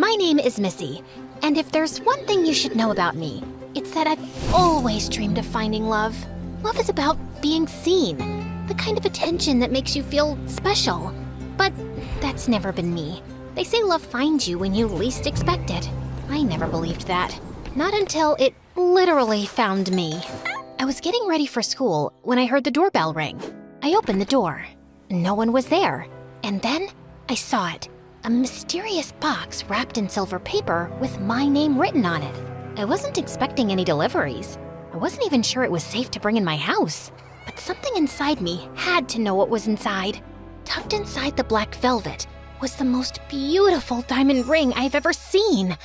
My name is Missy, and if there's one thing you should know about me, it's that I've always dreamed of finding love. Love is about being seen, the kind of attention that makes you feel special. But that's never been me. They say love finds you when you least expect it. I never believed that. Not until it literally found me. I was getting ready for school when I heard the doorbell ring. I opened the door. No one was there. And then I saw it. A mysterious box wrapped in silver paper with my name written on it. I wasn't expecting any deliveries. I wasn't even sure it was safe to bring in my house. But something inside me had to know what was inside. Tucked inside the black velvet was the most beautiful diamond ring I've ever seen.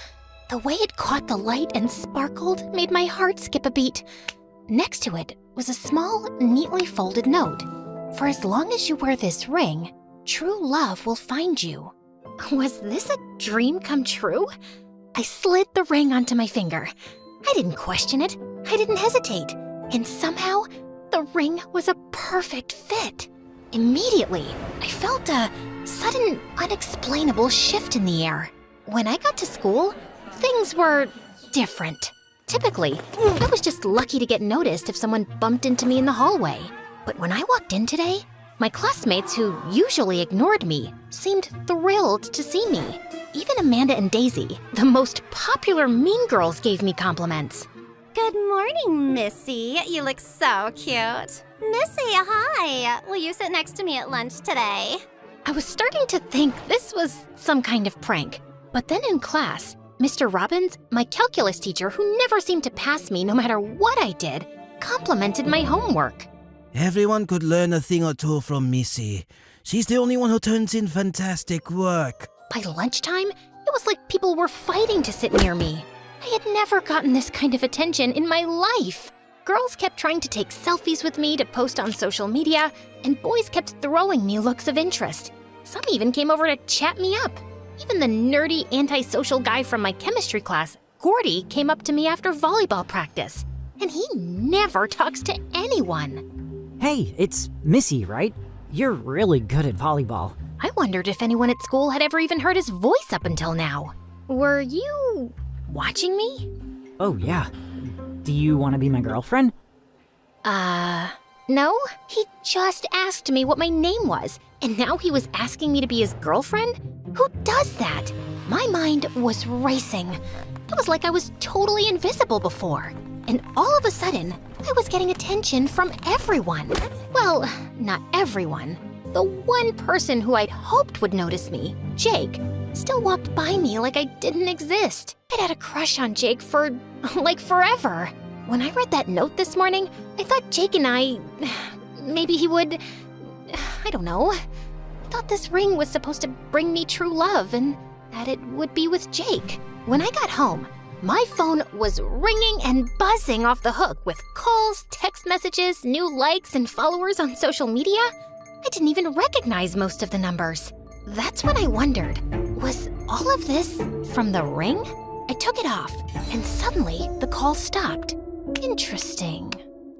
The way it caught the light and sparkled made my heart skip a beat. Next to it was a small, neatly folded note. For as long as you wear this ring, true love will find you. Was this a dream come true? I slid the ring onto my finger. I didn't question it. I didn't hesitate. And somehow, the ring was a perfect fit. Immediately, I felt a sudden, unexplainable shift in the air. When I got to school, things were different. Typically, I was just lucky to get noticed if someone bumped into me in the hallway. But when I walked in today, my classmates who usually ignored me seemed thrilled to see me. Even Amanda and Daisy, the most popular mean girls, gave me compliments. Good morning, Missy. You look so cute. Missy, hi. Will you sit next to me at lunch today? I was starting to think this was some kind of prank. But then in class, Mr. Robbins, my calculus teacher who never seemed to pass me no matter what I did, complimented my homework. Everyone could learn a thing or two from Missy. She's the only one who turns in fantastic work. By lunchtime, it was like people were fighting to sit near me. I had never gotten this kind of attention in my life. Girls kept trying to take selfies with me to post on social media, and boys kept throwing me looks of interest. Some even came over to chat me up. Even the nerdy, antisocial guy from my chemistry class, Gordy, came up to me after volleyball practice. And he never talks to anyone. Hey, it's Missy, right? You're really good at volleyball. I wondered if anyone at school had ever even heard his voice up until now. Were you watching me? Oh, yeah. Do you want to be my girlfriend? No. He just asked me what my name was, and now he was asking me to be his girlfriend? Who does that? My mind was racing. It was like I was totally invisible before. And all of a sudden, I was getting attention from everyone. Well, not everyone. The one person who I'd hoped would notice me, Jake, still walked by me like I didn't exist. I'd had a crush on Jake for, like, forever. When I read that note this morning, I thought Jake and maybe he would, I don't know. I thought this ring was supposed to bring me true love and that it would be with Jake. When I got home, my phone was ringing and buzzing off the hook with calls, text messages, new likes, and followers on social media. I didn't even recognize most of the numbers. That's when I wondered, was all of this from the ring? I took it off, and suddenly the call stopped. Interesting.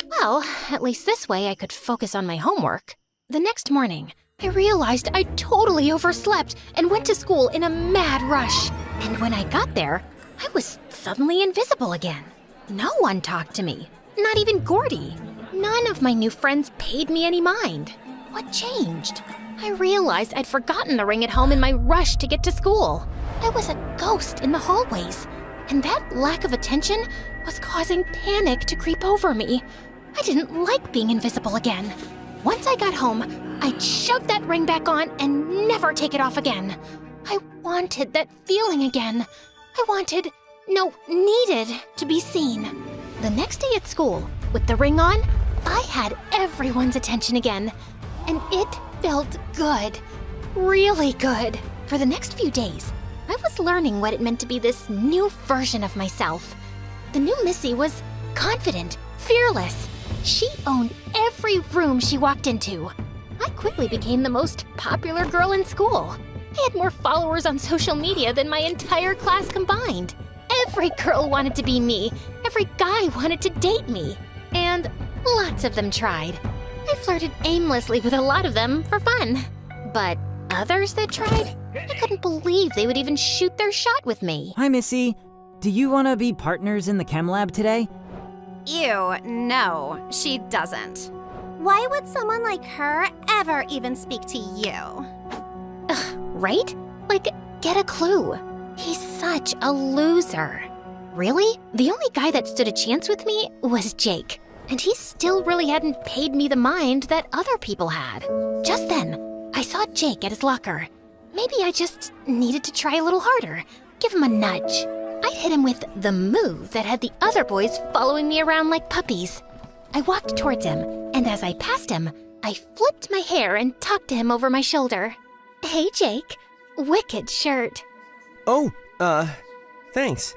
Well, at least this way I could focus on my homework. The next morning, I realized I totally overslept and went to school in a mad rush. And when I got there, I was suddenly invisible again. No one talked to me, not even Gordy. None of my new friends paid me any mind. What changed? I realized I'd forgotten the ring at home in my rush to get to school. I was a ghost in the hallways, and that lack of attention was causing panic to creep over me. I didn't like being invisible again. Once I got home, I'd shove that ring back on and never take it off again. I wanted that feeling again. Needed to be seen. The next day at school, with the ring on, I had everyone's attention again. And it felt good. Really good. For the next few days, I was learning what it meant to be this new version of myself. The new Missy was confident, fearless. She owned every room she walked into. I quickly became the most popular girl in school. I had more followers on social media than my entire class combined. Every girl wanted to be me. Every guy wanted to date me. And lots of them tried. I flirted aimlessly with a lot of them for fun. But others that tried I couldn't believe they would even shoot their shot with me. Hi, Missy. Do you want to be partners in the chem lab today? Ew, no, she doesn't. Why would someone like her ever even speak to you? Right? Like, get a clue. He's such a loser. Really? The only guy that stood a chance with me was Jake. And he still really hadn't paid me the mind that other people had. Just then, I saw Jake at his locker. Maybe I just needed to try a little harder. Give him a nudge. I'd hit him with the move that had the other boys following me around like puppies. I walked towards him, and as I passed him, I flipped my hair and talked to him over my shoulder. Hey, Jake. Wicked shirt. Oh, thanks.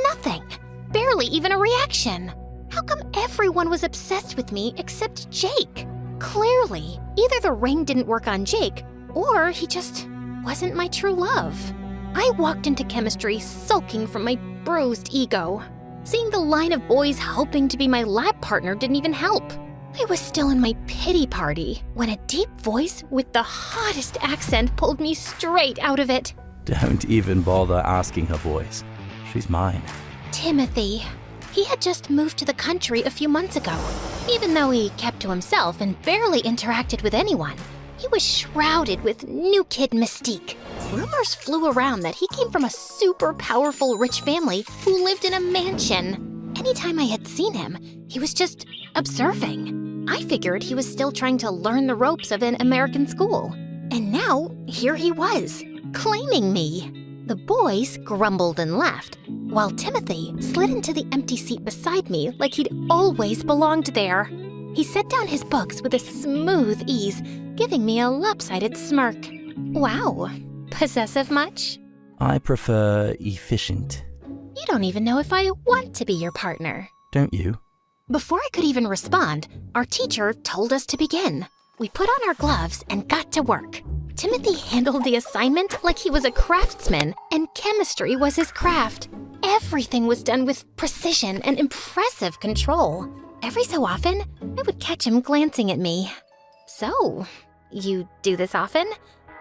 Nothing. Barely even a reaction. How come everyone was obsessed with me except Jake? Clearly, either the ring didn't work on Jake, or he just wasn't my true love. I walked into chemistry sulking from my bruised ego. Seeing the line of boys hoping to be my lab partner didn't even help. I was still in my pity party when a deep voice with the hottest accent pulled me straight out of it. Don't even bother asking her, boys. She's mine. Timothy. He had just moved to the country a few months ago. Even though he kept to himself and barely interacted with anyone, he was shrouded with new kid mystique. Rumors flew around that he came from a super powerful rich family who lived in a mansion. Anytime I had seen him, he was just observing. I figured he was still trying to learn the ropes of an American school. And now, here he was, claiming me. The boys grumbled and laughed, while Timothy slid into the empty seat beside me like he'd always belonged there. He set down his books with a smooth ease, giving me a lopsided smirk. Wow, possessive much? I prefer efficient. You don't even know if I want to be your partner. Don't you? Before I could even respond, our teacher told us to begin. We put on our gloves and got to work. Timothy handled the assignment like he was a craftsman, and chemistry was his craft. Everything was done with precision and impressive control. Every so often, I would catch him glancing at me. So, you do this often?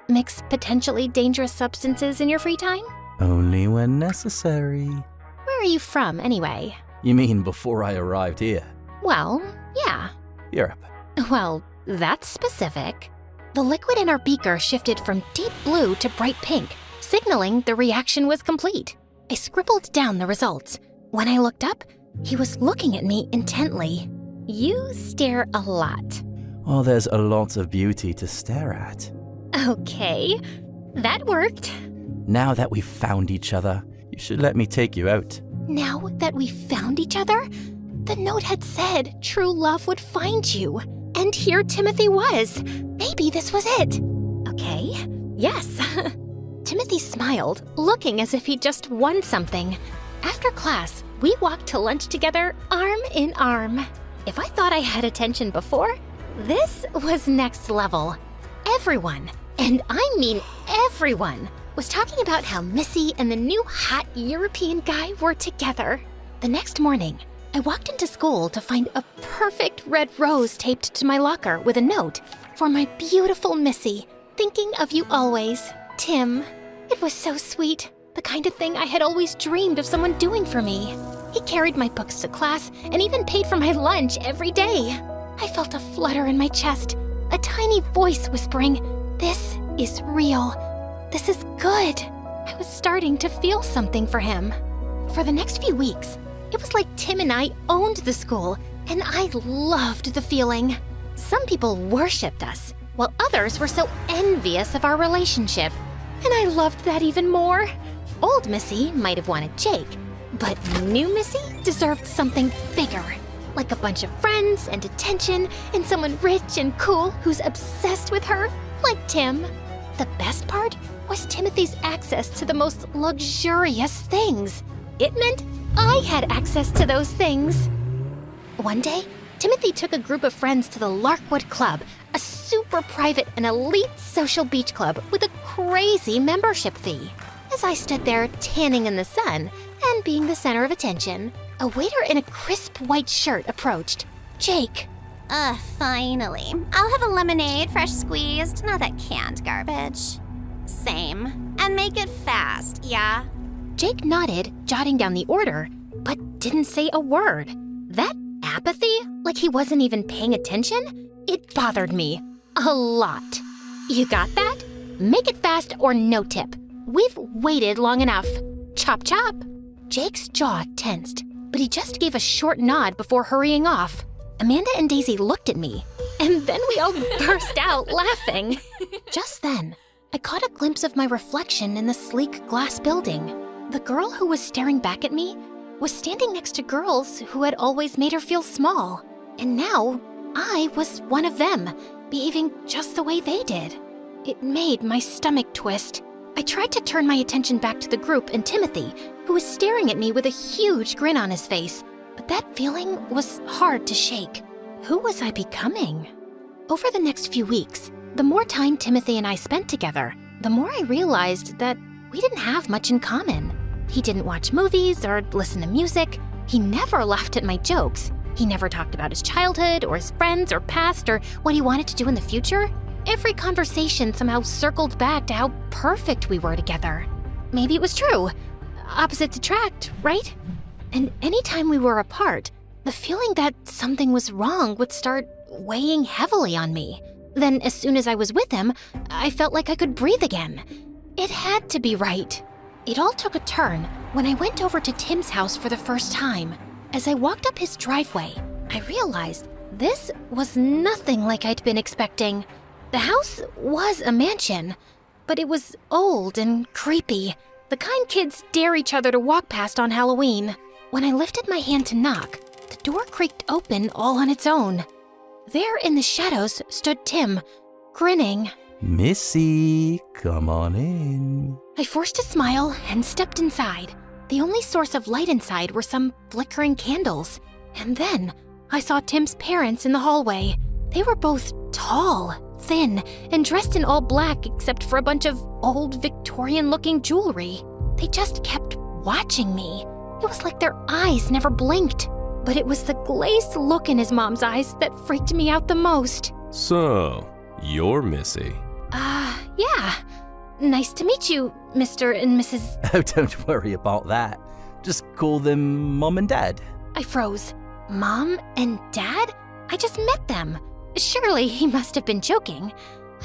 Mix potentially dangerous substances in your free time? Only when necessary. Where are you from, anyway? You mean before I arrived here? Well, yeah. Europe. Well, that's specific. The liquid in our beaker shifted from deep blue to bright pink, signaling the reaction was complete. I scribbled down the results. When I looked up, he was looking at me intently. You stare a lot. Well, there's a lot of beauty to stare at. Okay, that worked. Now that we've found each other, you should let me take you out. Now that we found each other, the note had said true love would find you. And here Timothy was. Maybe this was it. Okay, yes. Timothy smiled, looking as if he'd just won something. After class, we walked to lunch together, arm in arm. If I thought I had attention before, this was next level. Everyone, and I mean everyone, was talking about how Missy and the new hot European guy were together. The next morning, I walked into school to find a perfect red rose taped to my locker with a note for my beautiful Missy, thinking of you always, Tim. It was so sweet, the kind of thing I had always dreamed of someone doing for me. He carried my books to class and even paid for my lunch every day. I felt a flutter in my chest, a tiny voice whispering, "This is real. This is good." I was starting to feel something for him. For the next few weeks, it was like Tim and I owned the school, and I loved the feeling. Some people worshipped us, while others were so envious of our relationship. And I loved that even more. Old Missy might have wanted Jake, but new Missy deserved something bigger, like a bunch of friends and attention, and someone rich and cool who's obsessed with her, like Tim. The best part was Timothy's access to the most luxurious things. It meant I had access to those things. One day, Timothy took a group of friends to the Larkwood Club, a super private and elite social beach club with a crazy membership fee. As I stood there tanning in the sun and being the center of attention, a waiter in a crisp white shirt approached. Jake. Finally. I'll have a lemonade, fresh squeezed, not that canned garbage. same. And make it fast, yeah? Jake nodded, jotting down the order, but didn't say a word. That apathy, like he wasn't even paying attention, it bothered me a lot. You got that? Make it fast or no tip. We've waited long enough. Chop chop. Jake's jaw tensed, but he just gave a short nod before hurrying off. Amanda and Daisy looked at me, and then we all burst out laughing. Just then, I caught a glimpse of my reflection in the sleek glass building. The girl who was staring back at me was standing next to girls who had always made her feel small. And now, I was one of them, behaving just the way they did. It made my stomach twist. I tried to turn my attention back to the group and Timothy, who was staring at me with a huge grin on his face, but that feeling was hard to shake. Who was I becoming? Over the next few weeks, the more time Timothy and I spent together, the more I realized that we didn't have much in common. He didn't watch movies or listen to music. He never laughed at my jokes. He never talked about his childhood or his friends or past or what he wanted to do in the future. Every conversation somehow circled back to how perfect we were together. Maybe it was true. Opposites attract, right? And anytime we were apart, the feeling that something was wrong would start weighing heavily on me. Then as soon as I was with him, I felt like I could breathe again. It had to be right. It all took a turn when I went over to Tim's house for the first time. As I walked up his driveway, I realized this was nothing like I'd been expecting. The house was a mansion, but it was old and creepy, the kind kids dare each other to walk past on Halloween. When I lifted my hand to knock, the door creaked open all on its own. There in the shadows stood Tim, grinning. Missy, come on in. I forced a smile and stepped inside. The only source of light inside were some flickering candles. And then I saw Tim's parents in the hallway. They were both tall, thin, and dressed in all black except for a bunch of old Victorian-looking jewelry. They just kept watching me. It was like their eyes never blinked. But it was the glazed look in his mom's eyes that freaked me out the most. So, you're Missy. Yeah. Nice to meet you, Mr. and Mrs. Oh, don't worry about that. Just call them Mom and Dad. I froze. Mom and Dad? I just met them. Surely he must have been joking.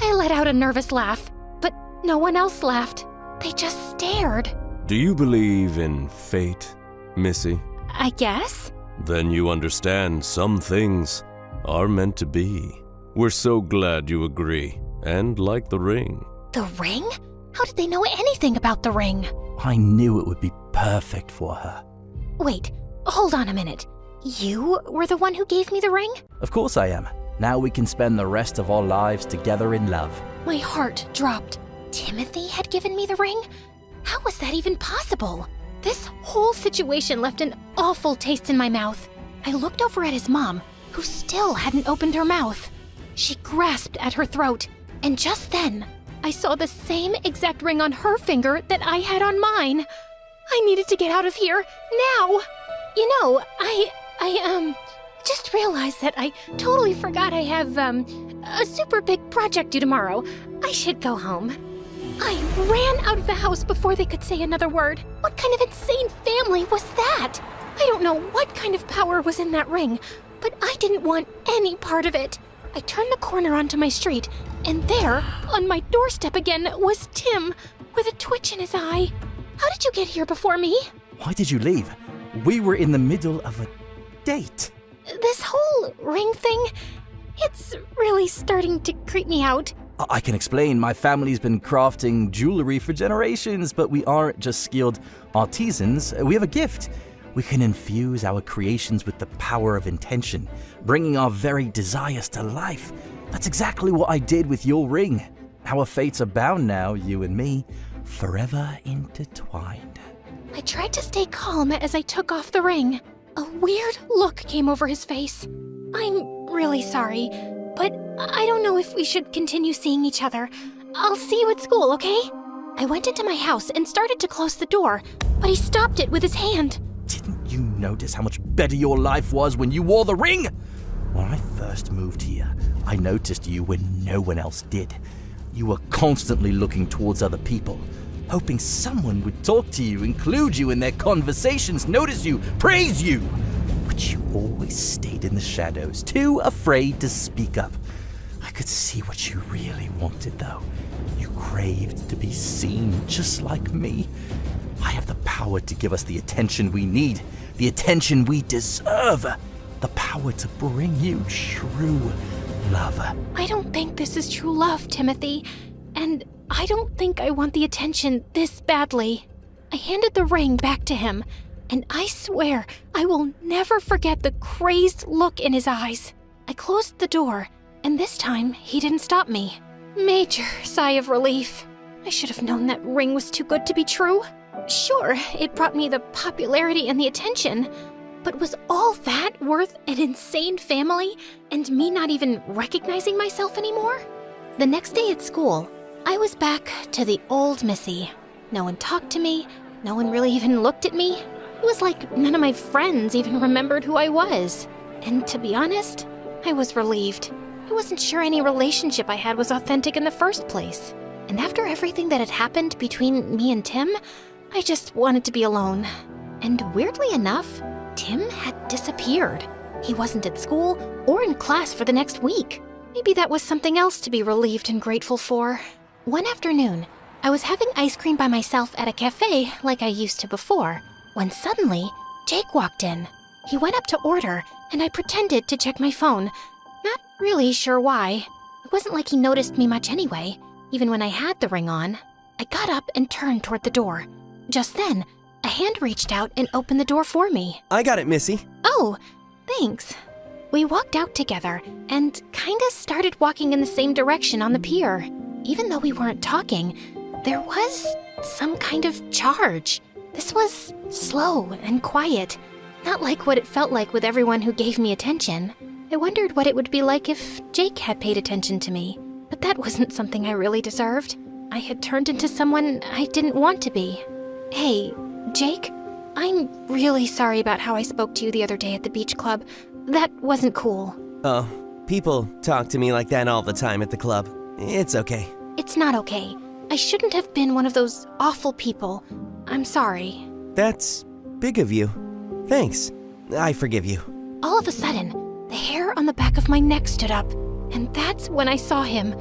I let out a nervous laugh, but no one else laughed. They just stared. Do you believe in fate, Missy? I guess. Then you understand some things are meant to be. We're so glad you agree and like the ring. The ring? How did they know anything about the ring? I knew it would be perfect for her. Wait, hold on a minute. You were the one who gave me the ring? Of course I am. Now we can spend the rest of our lives together in love. My heart dropped. Timothy had given me the ring? How was that even possible? This whole situation left an awful taste in my mouth. I looked over at his mom, who still hadn't opened her mouth. She grasped at her throat, and just then, I saw the same exact ring on her finger that I had on mine. I needed to get out of here, now! You know, I just realized that I totally forgot I have, a super big project due tomorrow. I should go home. I ran out of the house before they could say another word. What kind of insane family was that? I don't know what kind of power was in that ring, but I didn't want any part of it. I turned the corner onto my street, and there, on my doorstep again, was Tim, with a twitch in his eye. How did you get here before me? Why did you leave? We were in the middle of a date. This whole ring thing, it's really starting to creep me out. I can explain. My family's been crafting jewelry for generations, but we aren't just skilled artisans. We have a gift. We can infuse our creations with the power of intention, bringing our very desires to life. That's exactly what I did with your ring. Our fates are bound now, you and me, forever intertwined. I tried to stay calm as I took off the ring. A weird look came over his face. I'm really sorry, but I don't know if we should continue seeing each other. I'll see you at school, okay? I went into my house and started to close the door, but he stopped it with his hand. Didn't you notice how much better your life was when you wore the ring? When I first moved here, I noticed you when no one else did. You were constantly looking towards other people, hoping someone would talk to you, include you in their conversations, notice you, praise you. But you always stayed in the shadows, too afraid to speak up. I could see what you really wanted, though. You craved to be seen just like me. I have the power to give us the attention we need, the attention we deserve, the power to bring you true love. I don't think this is true love, Timothy. And I don't think I want the attention this badly. I handed the ring back to him, and I swear I will never forget the crazed look in his eyes. I closed the door, and this time he didn't stop me. Major sigh of relief. I should have known that ring was too good to be true. Sure, it brought me the popularity and the attention, but was all that worth an insane family and me not even recognizing myself anymore? The next day at school, I was back to the old Missy. No one talked to me, no one really even looked at me. It was like none of my friends even remembered who I was. And to be honest, I was relieved. I wasn't sure any relationship I had was authentic in the first place. And after everything that had happened between me and Tim, I just wanted to be alone. And weirdly enough, Tim had disappeared. He wasn't at school or in class for the next week. Maybe that was something else to be relieved and grateful for. One afternoon, I was having ice cream by myself at a cafe like I used to before, when suddenly, Jake walked in. He went up to order, and I pretended to check my phone. Not really sure why. It wasn't like he noticed me much anyway, even when I had the ring on. I got up and turned toward the door. Just then, a hand reached out and opened the door for me. I got it, Missy. Oh, thanks. We walked out together and kinda started walking in the same direction on the pier. Even though we weren't talking, there was some kind of charge. This was slow and quiet, not like what it felt like with everyone who gave me attention. I wondered what it would be like if Jake had paid attention to me, but that wasn't something I really deserved. I had turned into someone I didn't want to be. Hey, Jake, I'm really sorry about how I spoke to you the other day at the beach club. That wasn't cool. Oh, people talk to me like that all the time at the club. It's okay. It's not okay. I shouldn't have been one of those awful people. I'm sorry. That's big of you. Thanks. I forgive you. All of a sudden, the hair on the back of my neck stood up, and that's when I saw him,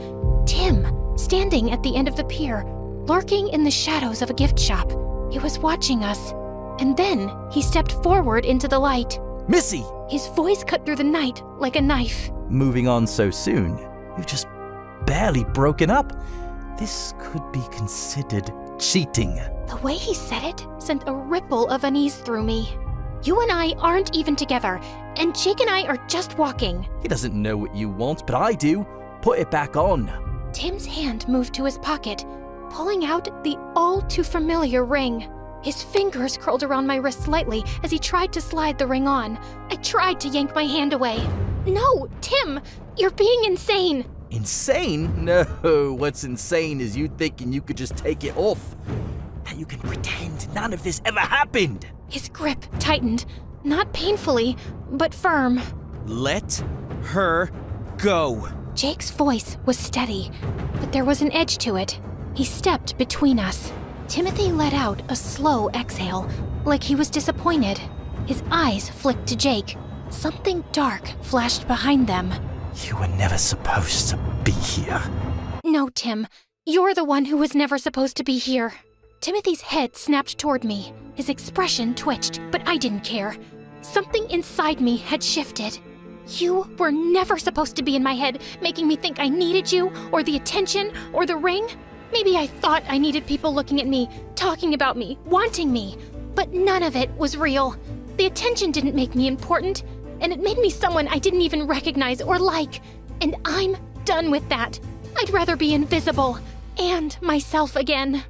Tim, standing at the end of the pier, lurking in the shadows of a gift shop. He was watching us, and then he stepped forward into the light. Missy! His voice cut through the night like a knife. Moving on so soon? You've just barely broken up. This could be considered cheating. The way he said it sent a ripple of unease through me. You and I aren't even together, and Jake and I are just walking. He doesn't know what you want, but I do. Put it back on. Tim's hand moved to his pocket, pulling out the all-too-familiar ring. His fingers curled around my wrist slightly as he tried to slide the ring on. I tried to yank my hand away. No, Tim, you're being insane. Insane? No, what's insane is you thinking you could just take it off. That you can pretend none of this ever happened. His grip tightened, not painfully, but firm. Let her go. Jake's voice was steady, but there was an edge to it. He stepped between us. Timothy let out a slow exhale, like he was disappointed. His eyes flicked to Jake. Something dark flashed behind them. You were never supposed to be here. No, Tim. You're the one who was never supposed to be here. Timothy's head snapped toward me. His expression twitched, but I didn't care. Something inside me had shifted. You were never supposed to be in my head, making me think I needed you, or the attention, or the ring. Maybe I thought I needed people looking at me, talking about me, wanting me. But none of it was real. The attention didn't make me important, and it made me someone I didn't even recognize or like. And I'm done with that. I'd rather be invisible, and myself again.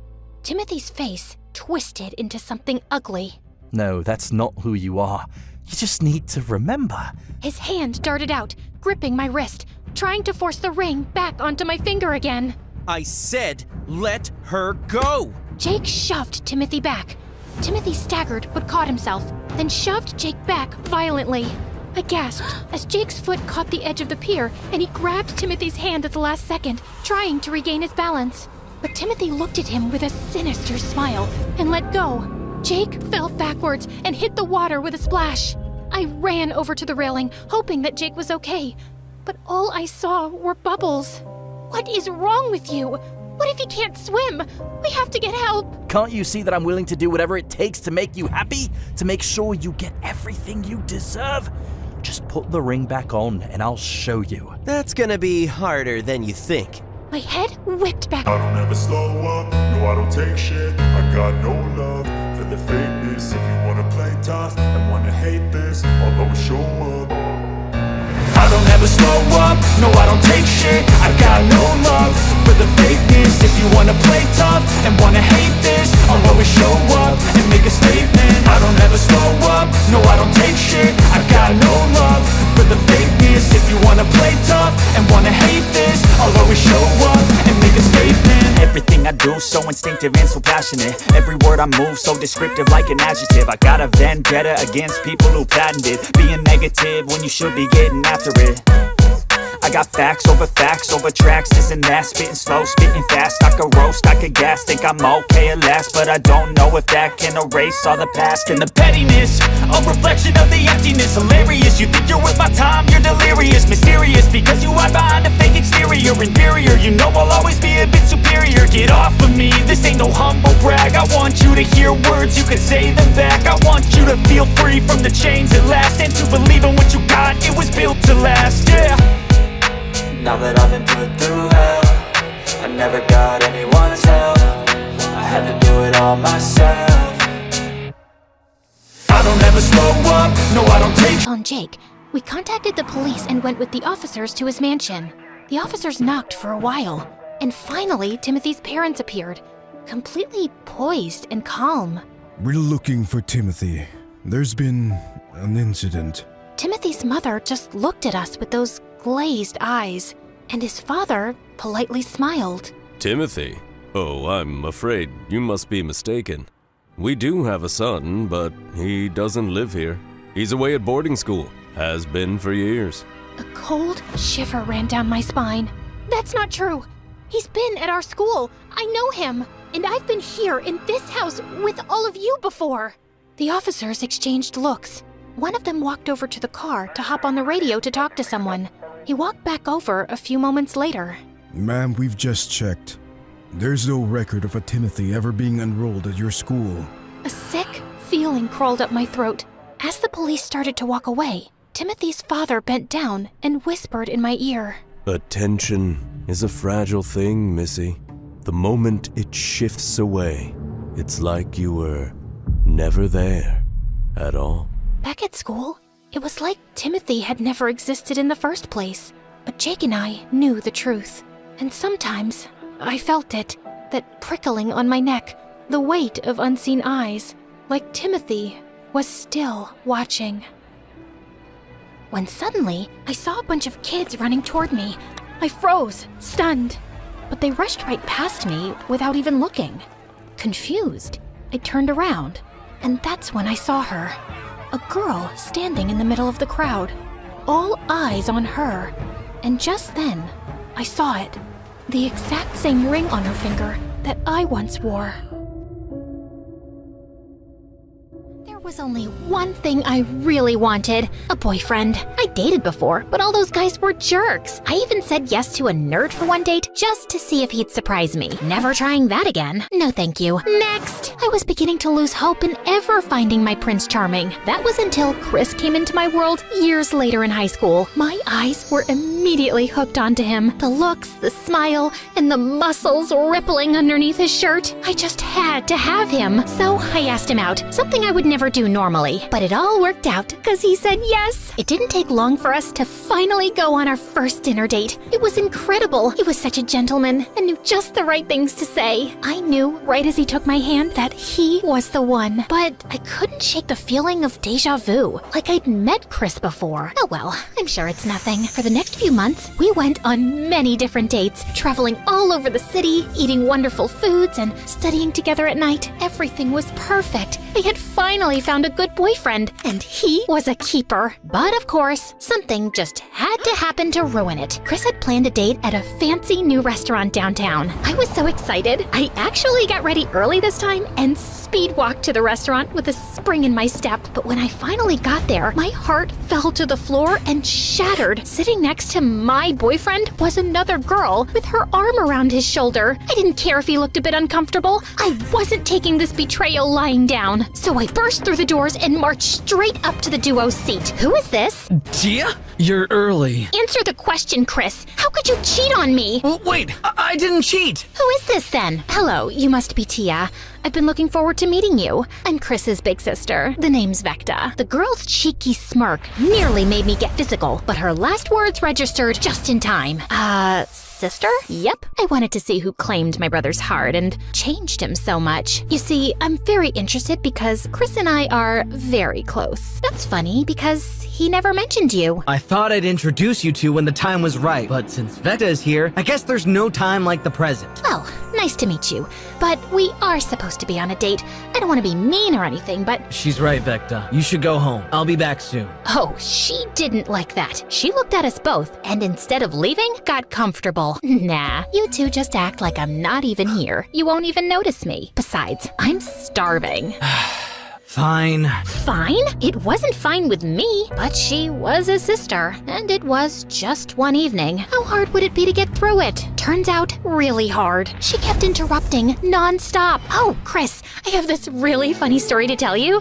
Timothy's face twisted into something ugly. No, that's not who you are. You just need to remember. His hand darted out, gripping my wrist, trying to force the ring back onto my finger again. I said, let her go! Jake shoved Timothy back. Timothy staggered but caught himself, then shoved Jake back violently. I gasped as Jake's foot caught the edge of the pier and he grabbed Timothy's hand at the last second, trying to regain his balance. But Timothy looked at him with a sinister smile and let go. Jake fell backwards and hit the water with a splash. I ran over to the railing, hoping that Jake was okay. But all I saw were bubbles. What is wrong with you? What if he can't swim? We have to get help. Can't you see that I'm willing to do whatever it takes to make you happy? To make sure you get everything you deserve? Just put the ring back on and I'll show you. That's gonna be harder than you think. My head whipped back. I don't ever slow up, no I don't take shit. I got no love for the fakeness. If you wanna play tough and wanna hate this, I'll always show up. I don't ever slow up, no I don't take shit. I got no love for the fakeness. If you wanna play tough and wanna hate this, I'll always show up and make a statement. I don't ever slow up, no I don't take shit. I got no love for the fakeness. If you wanna play tough and wanna hate this, I'll always show up and make a statement. Everything I do so instinctive and so passionate. Every word I move so descriptive like an adjective. I got a vendetta against people who patented being negative when you should be getting after it. I got facts over tracks, this and that. Spitting slow, spitting fast. I could roast, I could gas. Think I'm okay at last, but I don't know if that can erase all the past. And the pettiness, a reflection of the emptiness. Hilarious, you think you're worth my time, you're delirious. Mysterious, because you hide behind a fake exterior. Inferior, you know I'll always be a bit superior. Get off of me, this ain't no humble brag. I want you to hear words, you can say them back. I want you to feel free from the chains at last, and to believe in what you got, it was built to last, yeah. Now that I've been put through hell, I never got anyone's help. I had to do it all myself. I don't ever slow up, no I don't take On Jake, we contacted the police and went with the officers to his mansion. The officers knocked for a while, and finally Timothy's parents appeared, completely poised and calm. We're looking for Timothy. There's been an incident. Timothy's mother just looked at us with those glazed eyes, and his father politely smiled. Timothy? Oh, I'm afraid you must be mistaken. We do have a son, but he doesn't live here. He's away at boarding school, has been for years. A cold shiver ran down my spine. That's not true. He's been at our school. I know him. And I've been here in this house with all of you before. The officers exchanged looks. One of them walked over to the car to hop on the radio to talk to someone. He walked back over a few moments later. Ma'am, we've just checked. There's no record of a Timothy ever being enrolled at your school. A sick feeling crawled up my throat. As the police started to walk away, Timothy's father bent down and whispered in my ear. Attention is a fragile thing, Missy. The moment it shifts away, it's like you were never there at all. Back at school, it was like Timothy had never existed in the first place. But Jake and I knew the truth. And sometimes I felt it, that prickling on my neck, the weight of unseen eyes, like Timothy was still watching. When suddenly, I saw a bunch of kids running toward me. I froze, stunned. But they rushed right past me without even looking. Confused, I turned around, and that's when I saw her. A girl standing in the middle of the crowd, all eyes on her. And just then, I saw it. The exact same ring on her finger that I once wore. There was only one thing I really wanted, a boyfriend. I dated before, but all those guys were jerks. I even said yes to a nerd for one date just to see if he'd surprise me. Never trying that again. No thank you. Next! I was beginning to lose hope in ever finding my Prince Charming. That was until Chris came into my world years later in high school. My eyes were immediately hooked onto him. The looks, the smile, and the muscles rippling underneath his shirt. I just had to have him. So I asked him out, something I would never do normally. But it all worked out because he said yes. It didn't take long for us to finally go on our first dinner date. It was incredible. He was such a gentleman and knew just the right things to say. I knew right as he took my hand that he was the one. But I couldn't shake the feeling of deja vu, like I'd met Chris before. Oh well, I'm sure it's nothing. For the next few months, we went on many different dates, traveling all over the city, eating wonderful foods, and studying together at night. Everything was perfect. I had finally found a good boyfriend, and he was a keeper. But of course, something just had to happen to ruin it. Chris had planned a date at a fancy new restaurant downtown. I was so excited. I actually got ready early this time and speed walked to the restaurant with a spring in my step. But when I finally got there, my heart fell to the floor and shattered. Sitting next to my boyfriend was another girl with her arm around his shoulder. I didn't care if he looked a bit uncomfortable. I wasn't taking this betrayal lying down. So I burst through the doors and marched straight up to the duo's seat. Who is this? Tia? You're early. Answer the question, Chris. How could you cheat on me? Wait, I didn't cheat. Who is this then? Hello, you must be Tia. I've been looking forward to meeting you. I'm Chris's big sister. The name's Vecta. The girl's cheeky smirk nearly made me get physical, but her last words registered just in time. Sister? Yep. I wanted to see who claimed my brother's heart and changed him so much. You see, I'm very interested because Chris and I are very close. That's funny because he never mentioned you. I thought I'd introduce you two when the time was right, but since Vecta is here, I guess there's no time like the present. Well, nice to meet you. But we are supposed to be on a date. I don't want to be mean or anything, but... She's right, Vecta. You should go home. I'll be back soon. Oh, she didn't like that. She looked at us both, and instead of leaving, got comfortable. Nah, you two just act like I'm not even here. You won't even notice me. Besides, I'm starving. Fine. Fine? It wasn't fine with me, but she was a sister, and it was just one evening. How hard would it be to get through it? Turns out, really hard. She kept interrupting non-stop. Oh, Chris, I have this really funny story to tell you.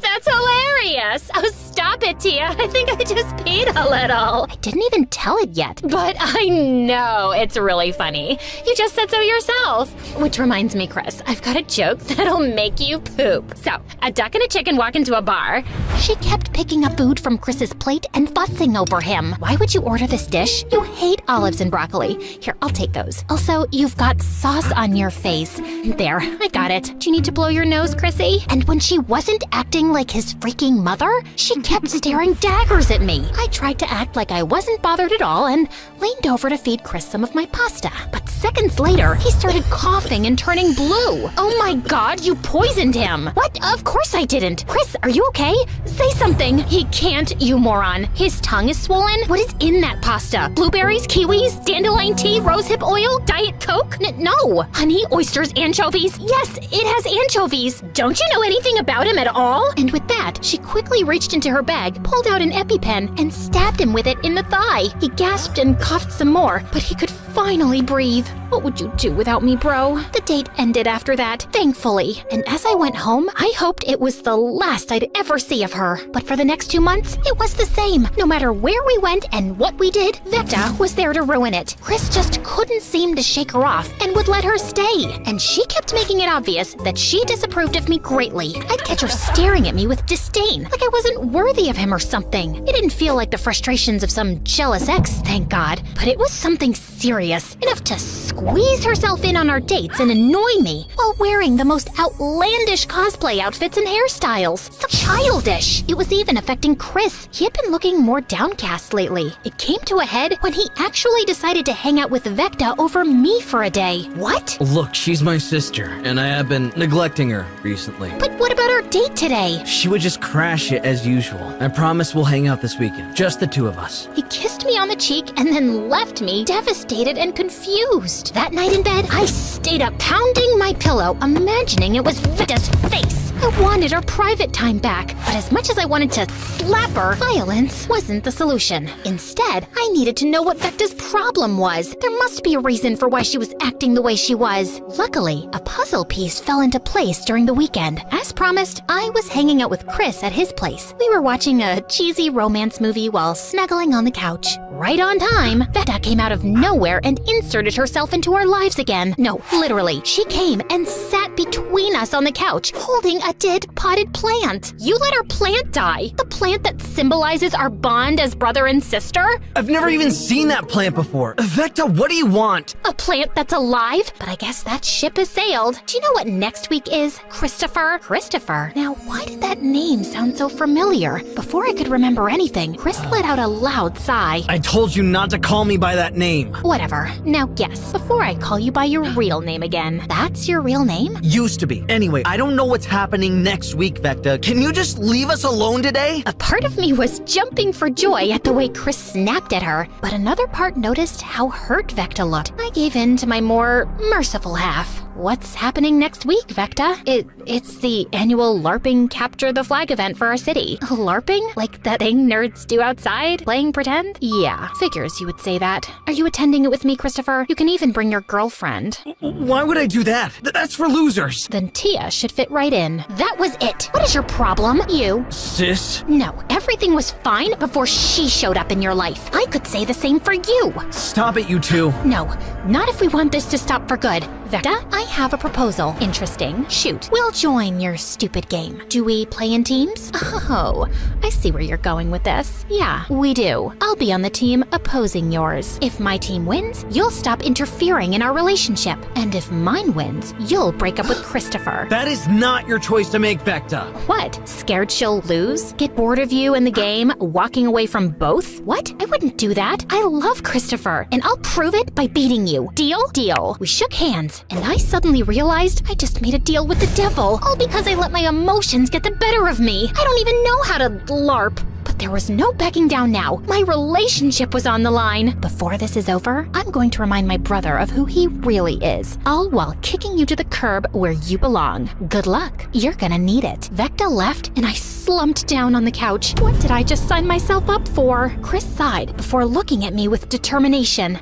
That's hilarious. Oh, stop it, Tia. I think I just peed a little. I didn't even tell it yet, but I know it's really funny. You just said so yourself. Which reminds me, Chris, I've got a joke that'll make you poop. So, a duck and a chicken walk into a bar. She kept picking up food from Chris's plate and fussing over him. Why would you order this dish? You hate olives and broccoli. Here, I'll take those. Also, you've got sauce on your face. There, I got it. Do you need to blow your nose, Chrissy? And when she wasn't acting like his freaking mother, she kept staring daggers at me. I tried to act like I wasn't bothered at all and leaned over to feed Chris some of my pasta. But seconds later, he started coughing and turning blue. Oh my God, you poisoned him. What? Of course I didn't. Chris, are you okay? Say something. He can't, you moron. His tongue is swollen. What is in that pasta? Blueberries, kiwis, dandelion tea, rosehip oil, Diet Coke? No. Honey, oysters, anchovies. Yes, it has anchovies. Don't you know anything about him at all? And with that, she quickly reached into her bag, pulled out an EpiPen, and stabbed him with it in the thigh. He gasped and coughed some more, but he could finally breathe. What would you do without me, bro? The date ended after that, thankfully. And as I went home, I hoped it was the last I'd ever see of her. But for the next 2 months, it was the same. No matter where we went and what we did, Vecta was there to ruin it. Chris just couldn't seem to shake her off and would let her stay. And she kept making it obvious that she disapproved of me greatly. I'd catch her staring at me with disdain, like I wasn't worthy of him or something. It didn't feel like the frustrations of some jealous ex, thank God. But it was something serious, enough to squeeze herself in on our dates and annoy me while wearing the most outlandish cosplay outfits and hairstyles. So childish. It was even affecting Chris. He had been looking more downcast lately. It came to a head when he actually decided to hang out with Vecta over me for a day. What? Look, she's my sister, and I have been neglecting her recently. But what about our date today? She would just crash it as usual. I promise we'll hang out this weekend, just the two of us. He kissed me on the cheek and then left me devastated and confused. That night in bed, I stayed up pounding my pillow, imagining it was Vecta's face. I wanted our private time back, but as much as I wanted to slap her, violence wasn't the solution. Instead, I needed to know what Vecta's problem was. There must be a reason for why she was acting the way she was. Luckily, a puzzle piece fell into place during the weekend. As promised, I was hanging out with Chris at his place. We were watching a cheesy romance movie while snuggling on the couch. Right on time, Vecta came out of nowhere and inserted herself into our lives again. No, literally, she came and sat between us on the couch, holding a dead potted plant. You let our plant die? The plant that symbolizes our bond as brother and sister? I've never even seen that plant before. Vecta, what do you want? A plant that's alive? But I guess that ship has sailed. Do you know what next week is? Christopher? Christopher? Now, why did that name sound so familiar? Before I could remember anything, Chris let out a loud sigh. I told you not to call me by that name. Whatever. Now guess, before I call you by your real name again. That's your real name? Used to to be. Anyway, I don't know what's happening next week, Vecta. Can you just leave us alone today? A part of me was jumping for joy at the way Chris snapped at her, but another part noticed how hurt Vecta looked. I gave in to my more merciful half. What's happening next week, Vecta? It's the annual LARPing Capture the Flag event for our city. LARPing? Like that thing nerds do outside? Playing pretend? Yeah, figures you would say that. Are you attending it with me, Christopher? You can even bring your girlfriend. Why would I do that? That's for losers. Then Tia should fit right in. That was it. What is your problem? You. Sis? No, everything was fine before she showed up in your life. I could say the same for you. Stop it, you two. No, not if we want this to stop for good. Vecta, I have a proposal. Interesting. Shoot. We'll join your stupid game. Do we play in teams? Oh, I see where you're going with this. Yeah, we do. I'll be on the team opposing yours. If my team wins, you'll stop interfering in our relationship. And if mine wins, you'll break up with Christopher. That is not your choice to make, Vecta. What? Scared she'll lose? Get bored of you in the game, walking away from both? What? I wouldn't do that. I love Christopher, and I'll prove it by beating you. Deal? Deal. We shook hands, and I suddenly realized I just made a deal with the devil, all because I let my emotions get the better of me. I don't even know how to LARP. But there was no backing down now. My relationship was on the line. Before this is over, I'm going to remind my brother of who he really is, all while kicking you to the curb where you belong. Good luck. You're gonna need it. Vecta left, and I slumped down on the couch. What did I just sign myself up for? Chris sighed before looking at me with determination.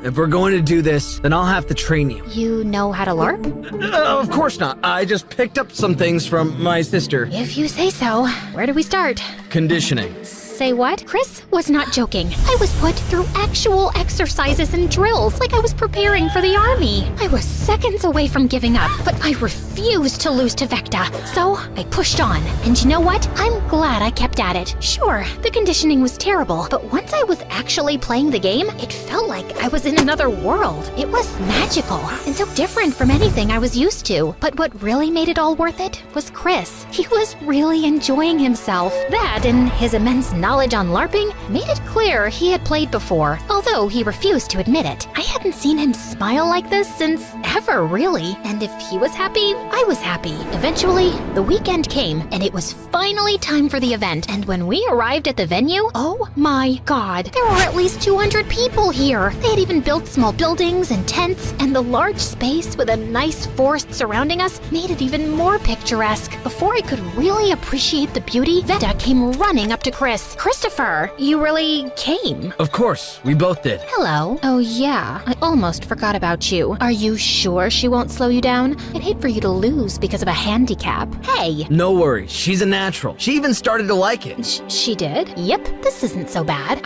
If we're going to do this, then I'll have to train you. You know how to LARP? Of course not. I just picked up some things from my sister. If you say so. Where do we start? Conditioning. Say what? Chris was not joking. I was put through actual exercises and drills like I was preparing for the army. I was seconds away from giving up, but I refused to lose to Vecta. So I pushed on. And you know what? I'm glad I kept at it. Sure, the conditioning was terrible, but once I was actually playing the game, it felt like I was in another world. It was magical and so different from anything I was used to. But what really made it all worth it was Chris. He was really enjoying himself. That and his immense knowledge on LARPing made it clear he had played before, although he refused to admit it. I hadn't seen him smile like this since ever, really. And if he was happy, I was happy. Eventually, the weekend came, and it was finally time for the event. And when we arrived at the venue, oh my god, there were at least 200 people here. They had even built small buildings and tents, and the large space with a nice forest surrounding us made it even more picturesque. Before I could really appreciate the beauty, Vecta came running up to Chris. Christopher, you really came. Of course, we both did. Hello. Oh yeah, I almost forgot about you. Are you sure she won't slow you down? I'd hate for you to lose because of a handicap. Hey. No worries, she's a natural. She even started to like it. She did? Yep, this isn't so bad.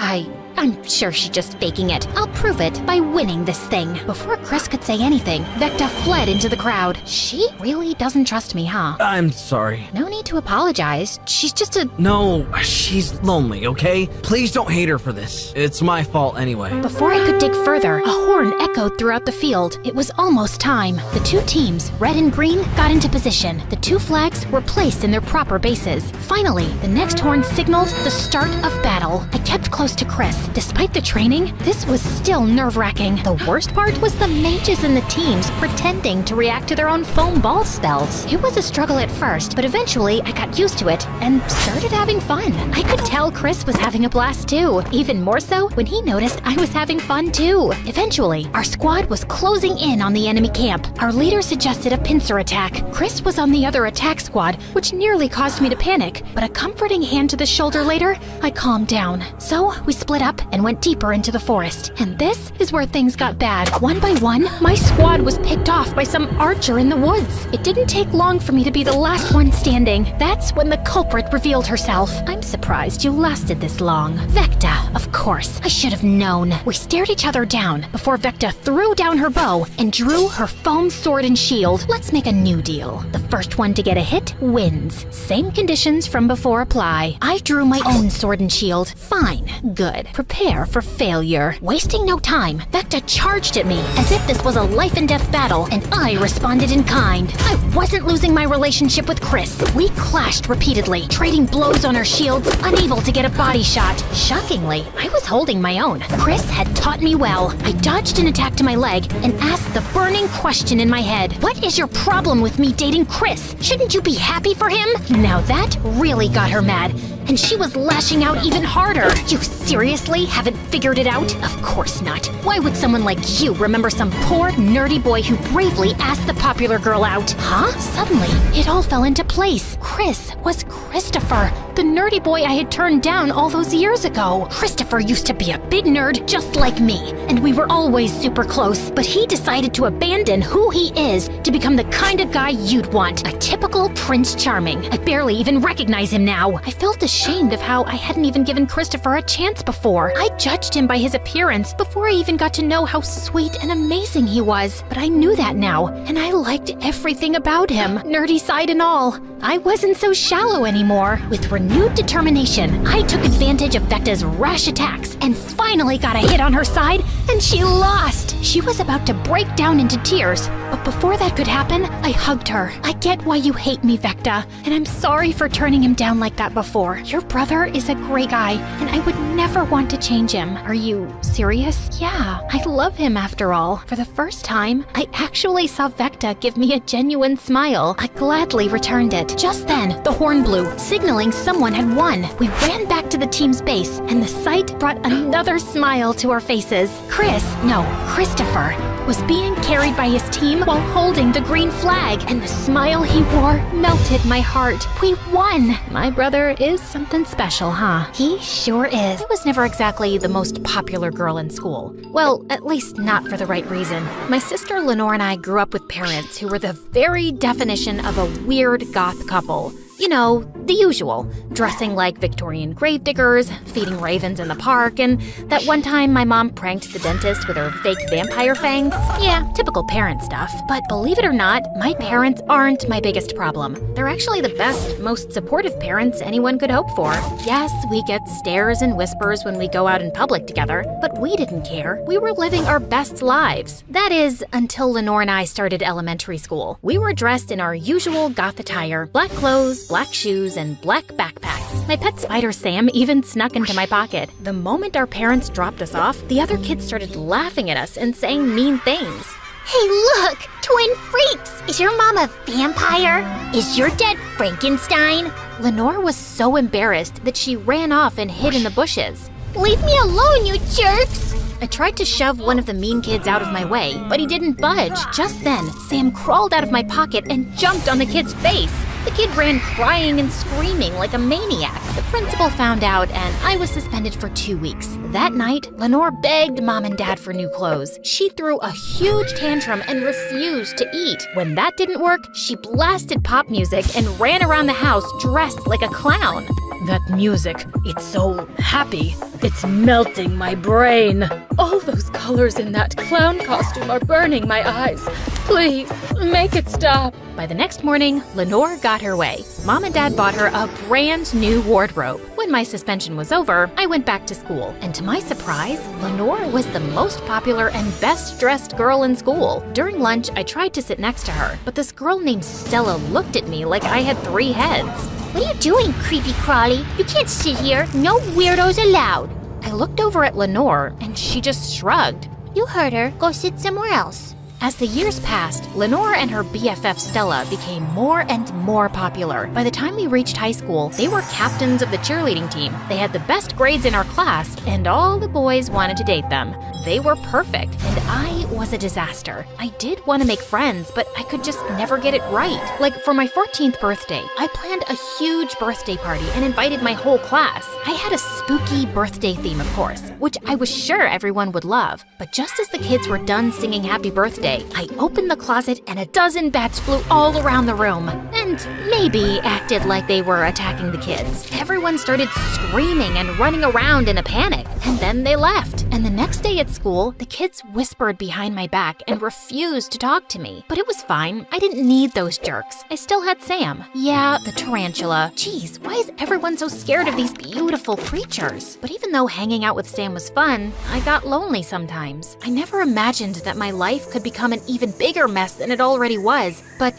I'm sure she's just faking it. I'll prove it by winning this thing. Before Chris could say anything, Vecta fled into the crowd. She really doesn't trust me, huh? I'm sorry. No need to apologize. She's just a... No, she's lonely, okay? Please don't hate her for this. It's my fault anyway. Before I could dig further, a horn echoed throughout the field. It was almost time. The two teams, red and green, got into position. The two flags were placed in their proper bases. Finally, the next horn signaled the start of battle. I kept close to Chris. Despite the training, this was still nerve-wracking. The worst part was the mages in the teams pretending to react to their own foam ball spells. It was a struggle at first, but eventually I got used to it and started having fun. I could tell Chris was having a blast too, even more so when he noticed I was having fun too. Eventually, our squad was closing in on the enemy camp. Our leader suggested a pincer attack. Chris was on the other attack squad, which nearly caused me to panic, but a comforting hand to the shoulder later, I calmed down. So we split up and went deeper into the forest. And this is where things got bad. One by one, my squad was picked off by some archer in the woods. It didn't take long for me to be the last one standing. That's when the culprit revealed herself. I'm surprised you lasted this long. Vecta, of course. I should have known. We stared each other down before Vecta threw down her bow and drew her foam sword and shield. Let's make a new deal. The first one to get a hit wins. Same conditions from before apply. I drew my own sword and shield. Fine. Good. prepare for failure. Wasting no time, Vecta charged at me as if this was a life and death battle, and I responded in kind. I wasn't losing my relationship with Chris. We clashed repeatedly, trading blows on our shields, unable to get a body shot. Shockingly, I was holding my own. Chris had taught me well. I dodged an attack to my leg and asked the burning question in my head. What is your problem with me dating Chris? Shouldn't you be happy for him? Now that really got her mad, and she was lashing out even harder. You seriously haven't figured it out? Of course not. Why would someone like you remember some poor, nerdy boy who bravely asked the popular girl out? Huh? Suddenly, it all fell into place. Chris was Christopher, the nerdy boy I had turned down all those years ago. Christopher used to be a big nerd just like me, and we were always super close, but he decided to abandon who he is to become the kind of guy you'd want, a typical Prince Charming. I barely even recognize him now. I felt ashamed of how I hadn't even given Christopher a chance before. I judged him by his appearance before I even got to know how sweet and amazing he was, but I knew that now, and I liked everything about him, nerdy side and all. I wasn't so shallow anymore. With renewed determination, I took advantage of Vecta's rash attacks and finally got a hit on her side, and she lost. She was about to break down into tears, but before that could happen, I hugged her. I get why you hate me, Vecta, and I'm sorry for turning him down like that before. Your brother is a great guy, and I would never want to change him. Are you serious? Yeah, I love him after all. For the first time, I actually saw Vecta give me a genuine smile. I gladly returned it. Just then, the horn blew, signaling someone had won. We ran back to the team's base, and the sight brought another smile to our faces. Christopher was being carried by his team while holding the green flag, and the smile he wore melted my heart. We won! My brother is something special, huh? He sure is. I was never exactly the most popular girl in school. Well, at least not for the right reason. My sister Lenore and I grew up with parents who were the very definition of a weird goth couple. You know, the usual. Dressing like Victorian gravediggers, feeding ravens in the park, and that one time my mom pranked the dentist with her fake vampire fangs. Yeah, typical parent stuff. But believe it or not, my parents aren't my biggest problem. They're actually the best, most supportive parents anyone could hope for. Yes, we get stares and whispers when we go out in public together, but we didn't care. We were living our best lives. That is, until Lenore and I started elementary school. We were dressed in our usual goth attire, black clothes, black shoes, and black backpacks. My pet spider Sam even snuck into my pocket. The moment our parents dropped us off, the other kids started laughing at us and saying mean things. Hey, look! Twin freaks! Is your mom a vampire? Is your dad Frankenstein? Lenore was so embarrassed that she ran off and hid in the bushes. Leave me alone, you jerks! I tried to shove one of the mean kids out of my way, but he didn't budge. Just then, Sam crawled out of my pocket and jumped on the kid's face. The kid ran crying and screaming like a maniac. The principal found out, and I was suspended for 2 weeks. That night, Lenore begged Mom and Dad for new clothes. She threw a huge tantrum and refused to eat. When that didn't work, she blasted pop music and ran around the house dressed like a clown. That music, it's so happy. It's melting my brain. All those colors in that clown costume are burning my eyes. Please, make it stop. By the next morning, Lenore got her way. Mom and Dad bought her a brand new wardrobe. When my suspension was over, I went back to school. And to my surprise, Lenore was the most popular and best-dressed girl in school. During lunch, I tried to sit next to her, but this girl named Stella looked at me like I had 3 heads. What are you doing, creepy crawly? You can't sit here. No weirdos allowed. I looked over at Lenore, and she just shrugged. You heard her. Go sit somewhere else. As the years passed, Lenore and her BFF Stella became more and more popular. By the time we reached high school, they were captains of the cheerleading team. They had the best grades in our class, and all the boys wanted to date them. They were perfect, and I was a disaster. I did want to make friends, but I could just never get it right. Like for my 14th birthday, I planned a huge birthday party and invited my whole class. I had a spooky birthday theme, of course, which I was sure everyone would love. But just as the kids were done singing happy birthday, I opened the closet and a dozen bats flew all around the room. And maybe acted like they were attacking the kids. Everyone started screaming and running around in a panic, and then they left. And the next day at school, the kids whispered behind my back and refused to talk to me. But it was fine. I didn't need those jerks. I still had Sam. Yeah, the tarantula. Jeez, why is everyone so scared of these beautiful creatures? But even though hanging out with Sam was fun, I got lonely sometimes. I never imagined that my life could become an even bigger mess than it already was. But,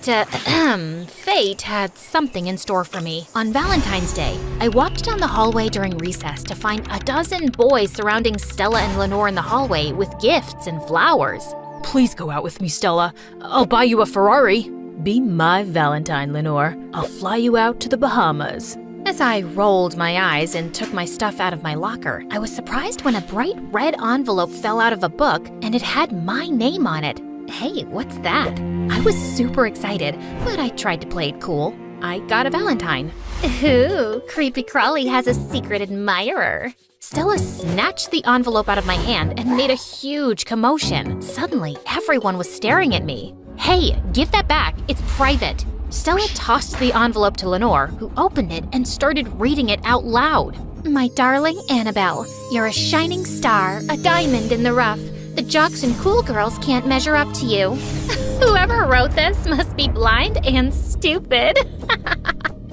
fate had something in store for me. On Valentine's Day, I walked down the hallway during recess to find a dozen boys surrounding Stella and Lenore in the hallway with gifts and flowers. Please go out with me, Stella. I'll buy you a Ferrari. Be my Valentine, Lenore. I'll fly you out to the Bahamas. As I rolled my eyes and took my stuff out of my locker, I was surprised when a bright red envelope fell out of a book and it had my name on it. Hey, what's that? I was super excited, but I tried to play it cool. I got a Valentine. Ooh, Creepy Crawly has a secret admirer. Stella snatched the envelope out of my hand and made a huge commotion. Suddenly, everyone was staring at me. Hey, give that back. It's private. Stella tossed the envelope to Lenore, who opened it and started reading it out loud. My darling Annabelle, you're a shining star, a diamond in the rough. The jocks and cool girls can't measure up to you. Whoever wrote this must be blind and stupid.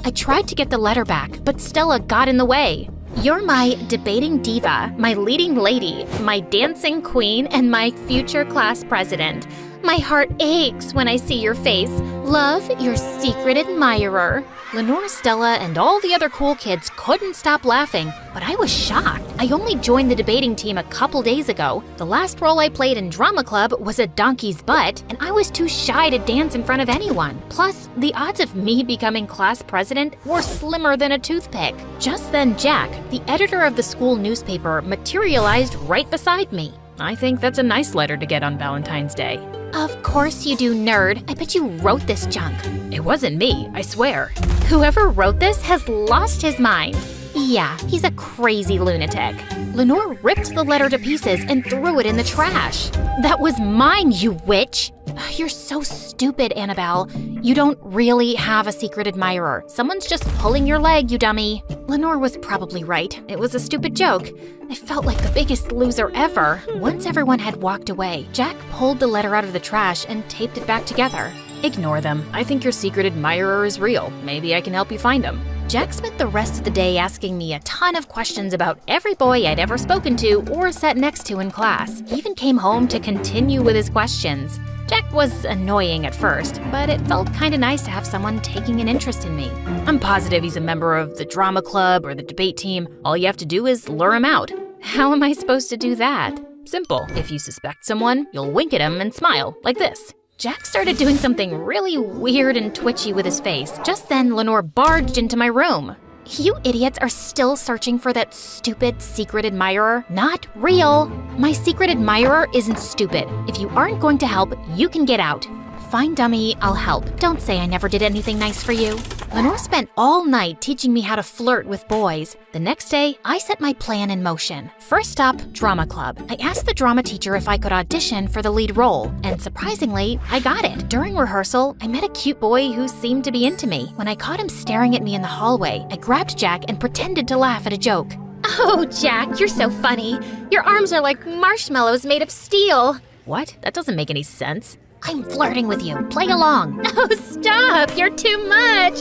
I tried to get the letter back, but Stella got in the way. You're my debating diva, my leading lady, my dancing queen, and my future class president. My heart aches when I see your face. Love, your secret admirer. Lenore, Stella, and all the other cool kids couldn't stop laughing, but I was shocked. I only joined the debating team a couple days ago. The last role I played in drama club was a donkey's butt, and I was too shy to dance in front of anyone. Plus, the odds of me becoming class president were slimmer than a toothpick. Just then, Jack, the editor of the school newspaper, materialized right beside me. I think that's a nice letter to get on Valentine's Day. Of course you do, nerd. I bet you wrote this junk. It wasn't me, I swear. Whoever wrote this has lost his mind. Yeah, he's a crazy lunatic. Lenore ripped the letter to pieces and threw it in the trash. That was mine, you witch! You're so stupid, Annabelle. You don't really have a secret admirer. Someone's just pulling your leg, you dummy. Lenore was probably right. It was a stupid joke. I felt like the biggest loser ever. Once everyone had walked away, Jack pulled the letter out of the trash and taped it back together. Ignore them. I think your secret admirer is real. Maybe I can help you find him. Jack spent the rest of the day asking me a ton of questions about every boy I'd ever spoken to or sat next to in class. He even came home to continue with his questions. Jack was annoying at first, but it felt kinda nice to have someone taking an interest in me. I'm positive he's a member of the drama club or the debate team. All you have to do is lure him out. How am I supposed to do that? Simple. If you suspect someone, you'll wink at him and smile, like this. Jack started doing something really weird and twitchy with his face. Just then, Lenore barged into my room. You idiots are still searching for that stupid secret admirer? Not real. My secret admirer isn't stupid. If you aren't going to help, you can get out. Fine, dummy, I'll help. Don't say I never did anything nice for you. Lenore spent all night teaching me how to flirt with boys. The next day, I set my plan in motion. First stop, drama club. I asked the drama teacher if I could audition for the lead role, and surprisingly, I got it. During rehearsal, I met a cute boy who seemed to be into me. When I caught him staring at me in the hallway, I grabbed Jack and pretended to laugh at a joke. Oh, Jack, you're so funny. Your arms are like marshmallows made of steel. What? That doesn't make any sense. I'm flirting with you. Play along. Oh, stop. You're too much.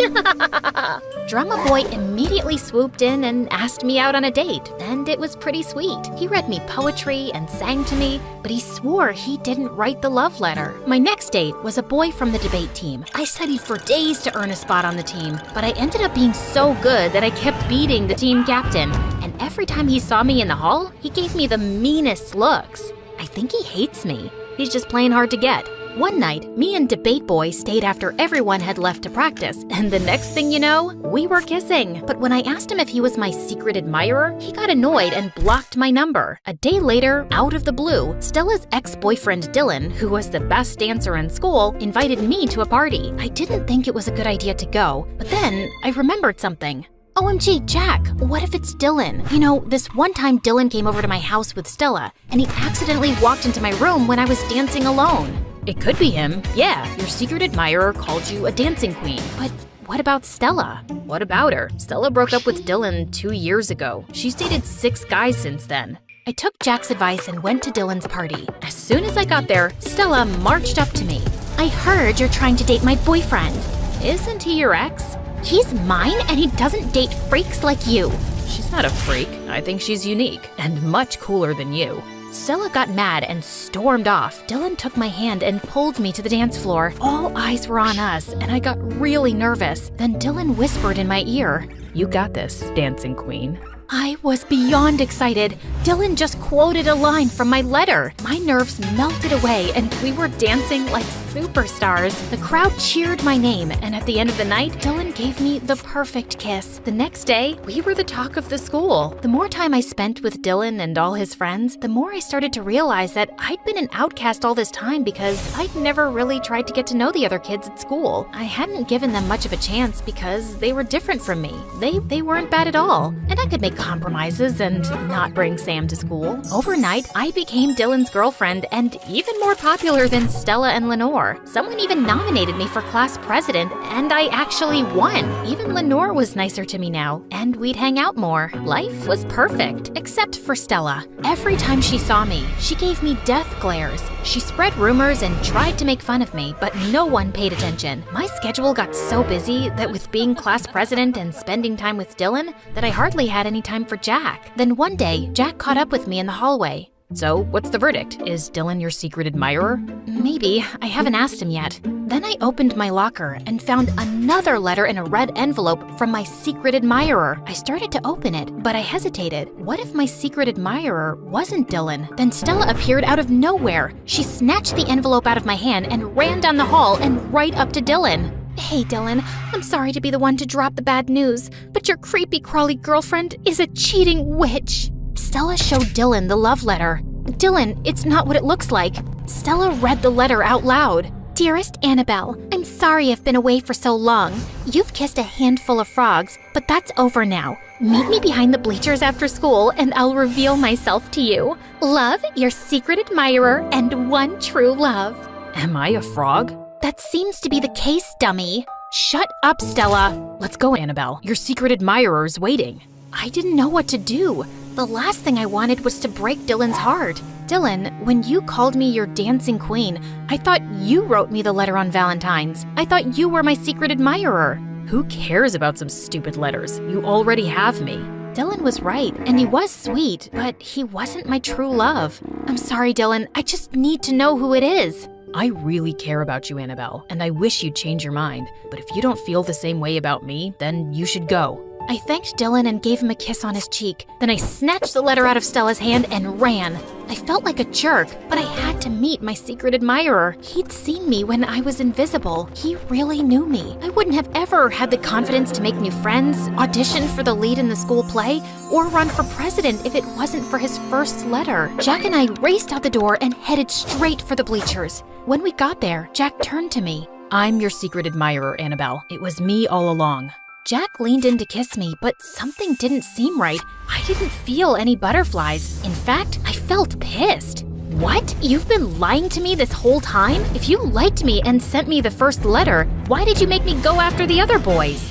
Drama Boy immediately swooped in and asked me out on a date, and it was pretty sweet. He read me poetry and sang to me, but he swore he didn't write the love letter. My next date was a boy from the debate team. I studied for days to earn a spot on the team, but I ended up being so good that I kept beating the team captain, and every time he saw me in the hall, he gave me the meanest looks. I think he hates me. He's just plain hard to get. One night, me and Debate Boy stayed after everyone had left to practice, and the next thing you know, we were kissing. But when I asked him if he was my secret admirer, he got annoyed and blocked my number. A day later, out of the blue, Stella's ex-boyfriend Dylan, who was the best dancer in school, invited me to a party. I didn't think it was a good idea to go, but then I remembered something. OMG, Jack, what if it's Dylan? You know, this one time Dylan came over to my house with Stella, and he accidentally walked into my room when I was dancing alone. It could be him. Yeah, your secret admirer called you a dancing queen. But what about Stella? What about her? Stella broke up with Dylan 2 years ago. She's dated 6 guys since then. I took Jack's advice and went to Dylan's party. As soon as I got there, Stella marched up to me. I heard you're trying to date my boyfriend. Isn't he your ex? He's mine and he doesn't date freaks like you. She's not a freak. I think she's unique and much cooler than you. Stella got mad and stormed off. Dylan took my hand and pulled me to the dance floor. All eyes were on us, and I got really nervous. Then Dylan whispered in my ear, "You got this, dancing queen." I was beyond excited. Dylan just quoted a line from my letter. My nerves melted away and we were dancing like superstars. The crowd cheered my name, and at the end of the night, Dylan gave me the perfect kiss. The next day, we were the talk of the school. The more time I spent with Dylan and all his friends, the more I started to realize that I'd been an outcast all this time because I'd never really tried to get to know the other kids at school. I hadn't given them much of a chance because they were different from me. They weren't bad at all, and I could make compromises and not bring Sam to school. Overnight, I became Dylan's girlfriend and even more popular than Stella and Lenore. Someone even nominated me for class president, and I actually won. Even Lenore was nicer to me now, and we'd hang out more. Life was perfect, except for Stella. Every time she saw me, she gave me death glares. She spread rumors and tried to make fun of me, but no one paid attention. My schedule got so busy that with being class president and spending time with Dylan, that I hardly had any time for Jack. Then one day, Jack caught up with me in the hallway. "So, what's the verdict? Is Dylan your secret admirer?" "Maybe. I haven't asked him yet." Then I opened my locker and found another letter in a red envelope from my secret admirer. I started to open it, but I hesitated. What if my secret admirer wasn't Dylan? Then Stella appeared out of nowhere. She snatched the envelope out of my hand and ran down the hall and right up to Dylan. "Hey, Dylan, I'm sorry to be the one to drop the bad news, but your creepy crawly girlfriend is a cheating witch." Stella showed Dylan the love letter. "Dylan, it's not what it looks like." Stella read the letter out loud. "Dearest Annabelle, I'm sorry I've been away for so long. You've kissed a handful of frogs, but that's over now. Meet me behind the bleachers after school and I'll reveal myself to you. Love, your secret admirer and one true love." Am I a frog? "That seems to be the case, dummy." "Shut up, Stella." Let's go, Annabelle. Your secret admirer's waiting. I didn't know what to do. The last thing I wanted was to break Dylan's heart. "Dylan, when you called me your dancing queen, I thought you wrote me the letter on Valentine's. I thought you were my secret admirer." Who cares about some stupid letters? You already have me. Dylan was right, and he was sweet, but he wasn't my true love. I'm sorry, Dylan. I just need to know who it is. I really care about you, Annabelle, and I wish you'd change your mind. But if you don't feel the same way about me, then you should go. I thanked Dylan and gave him a kiss on his cheek. Then I snatched the letter out of Stella's hand and ran. I felt like a jerk, but I had to meet my secret admirer. He'd seen me when I was invisible. He really knew me. I wouldn't have ever had the confidence to make new friends, audition for the lead in the school play, or run for president if it wasn't for his first letter. Jack and I raced out the door and headed straight for the bleachers. When we got there, Jack turned to me. I'm your secret admirer, Annabelle. It was me all along. Jack leaned in to kiss me, but something didn't seem right. I didn't feel any butterflies. In fact, I felt pissed. What? You've been lying to me this whole time? If you liked me and sent me the first letter, why did you make me go after the other boys?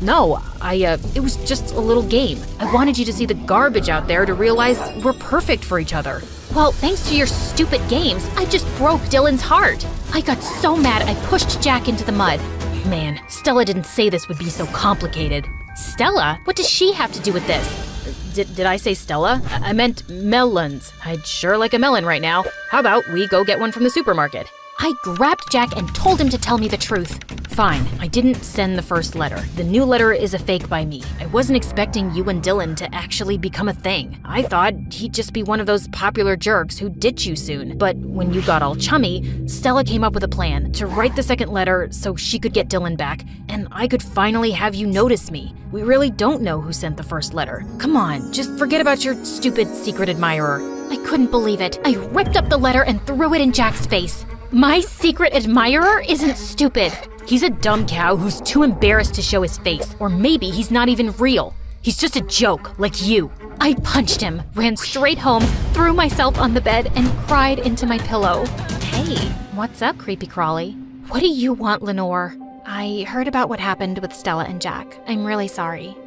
No, it was just a little game. I wanted you to see the garbage out there to realize we're perfect for each other. Well, thanks to your stupid games, I just broke Dylan's heart. I got so mad I pushed Jack into the mud. Man, Stella didn't say this would be so complicated. Stella? What does she have to do with this? Did I say Stella? I meant melons. I'd sure like a melon right now. How about we go get one from the supermarket? I grabbed Jack and told him to tell me the truth. Fine, I didn't send the first letter. The new letter is a fake by me. I wasn't expecting you and Dylan to actually become a thing. I thought he'd just be one of those popular jerks who'd ditch you soon. But when you got all chummy, Stella came up with a plan to write the second letter so she could get Dylan back, and I could finally have you notice me. We really don't know who sent the first letter. Come on, just forget about your stupid secret admirer. I couldn't believe it. I ripped up the letter and threw it in Jack's face. My secret admirer isn't stupid. He's a dumb cow who's too embarrassed to show his face. Or maybe he's not even real. He's just a joke, like you. I punched him, ran straight home, threw myself on the bed, and cried into my pillow. Hey, what's up, creepy crawly? What do you want, Lenore? I heard about what happened with Stella and Jack. I'm really sorry.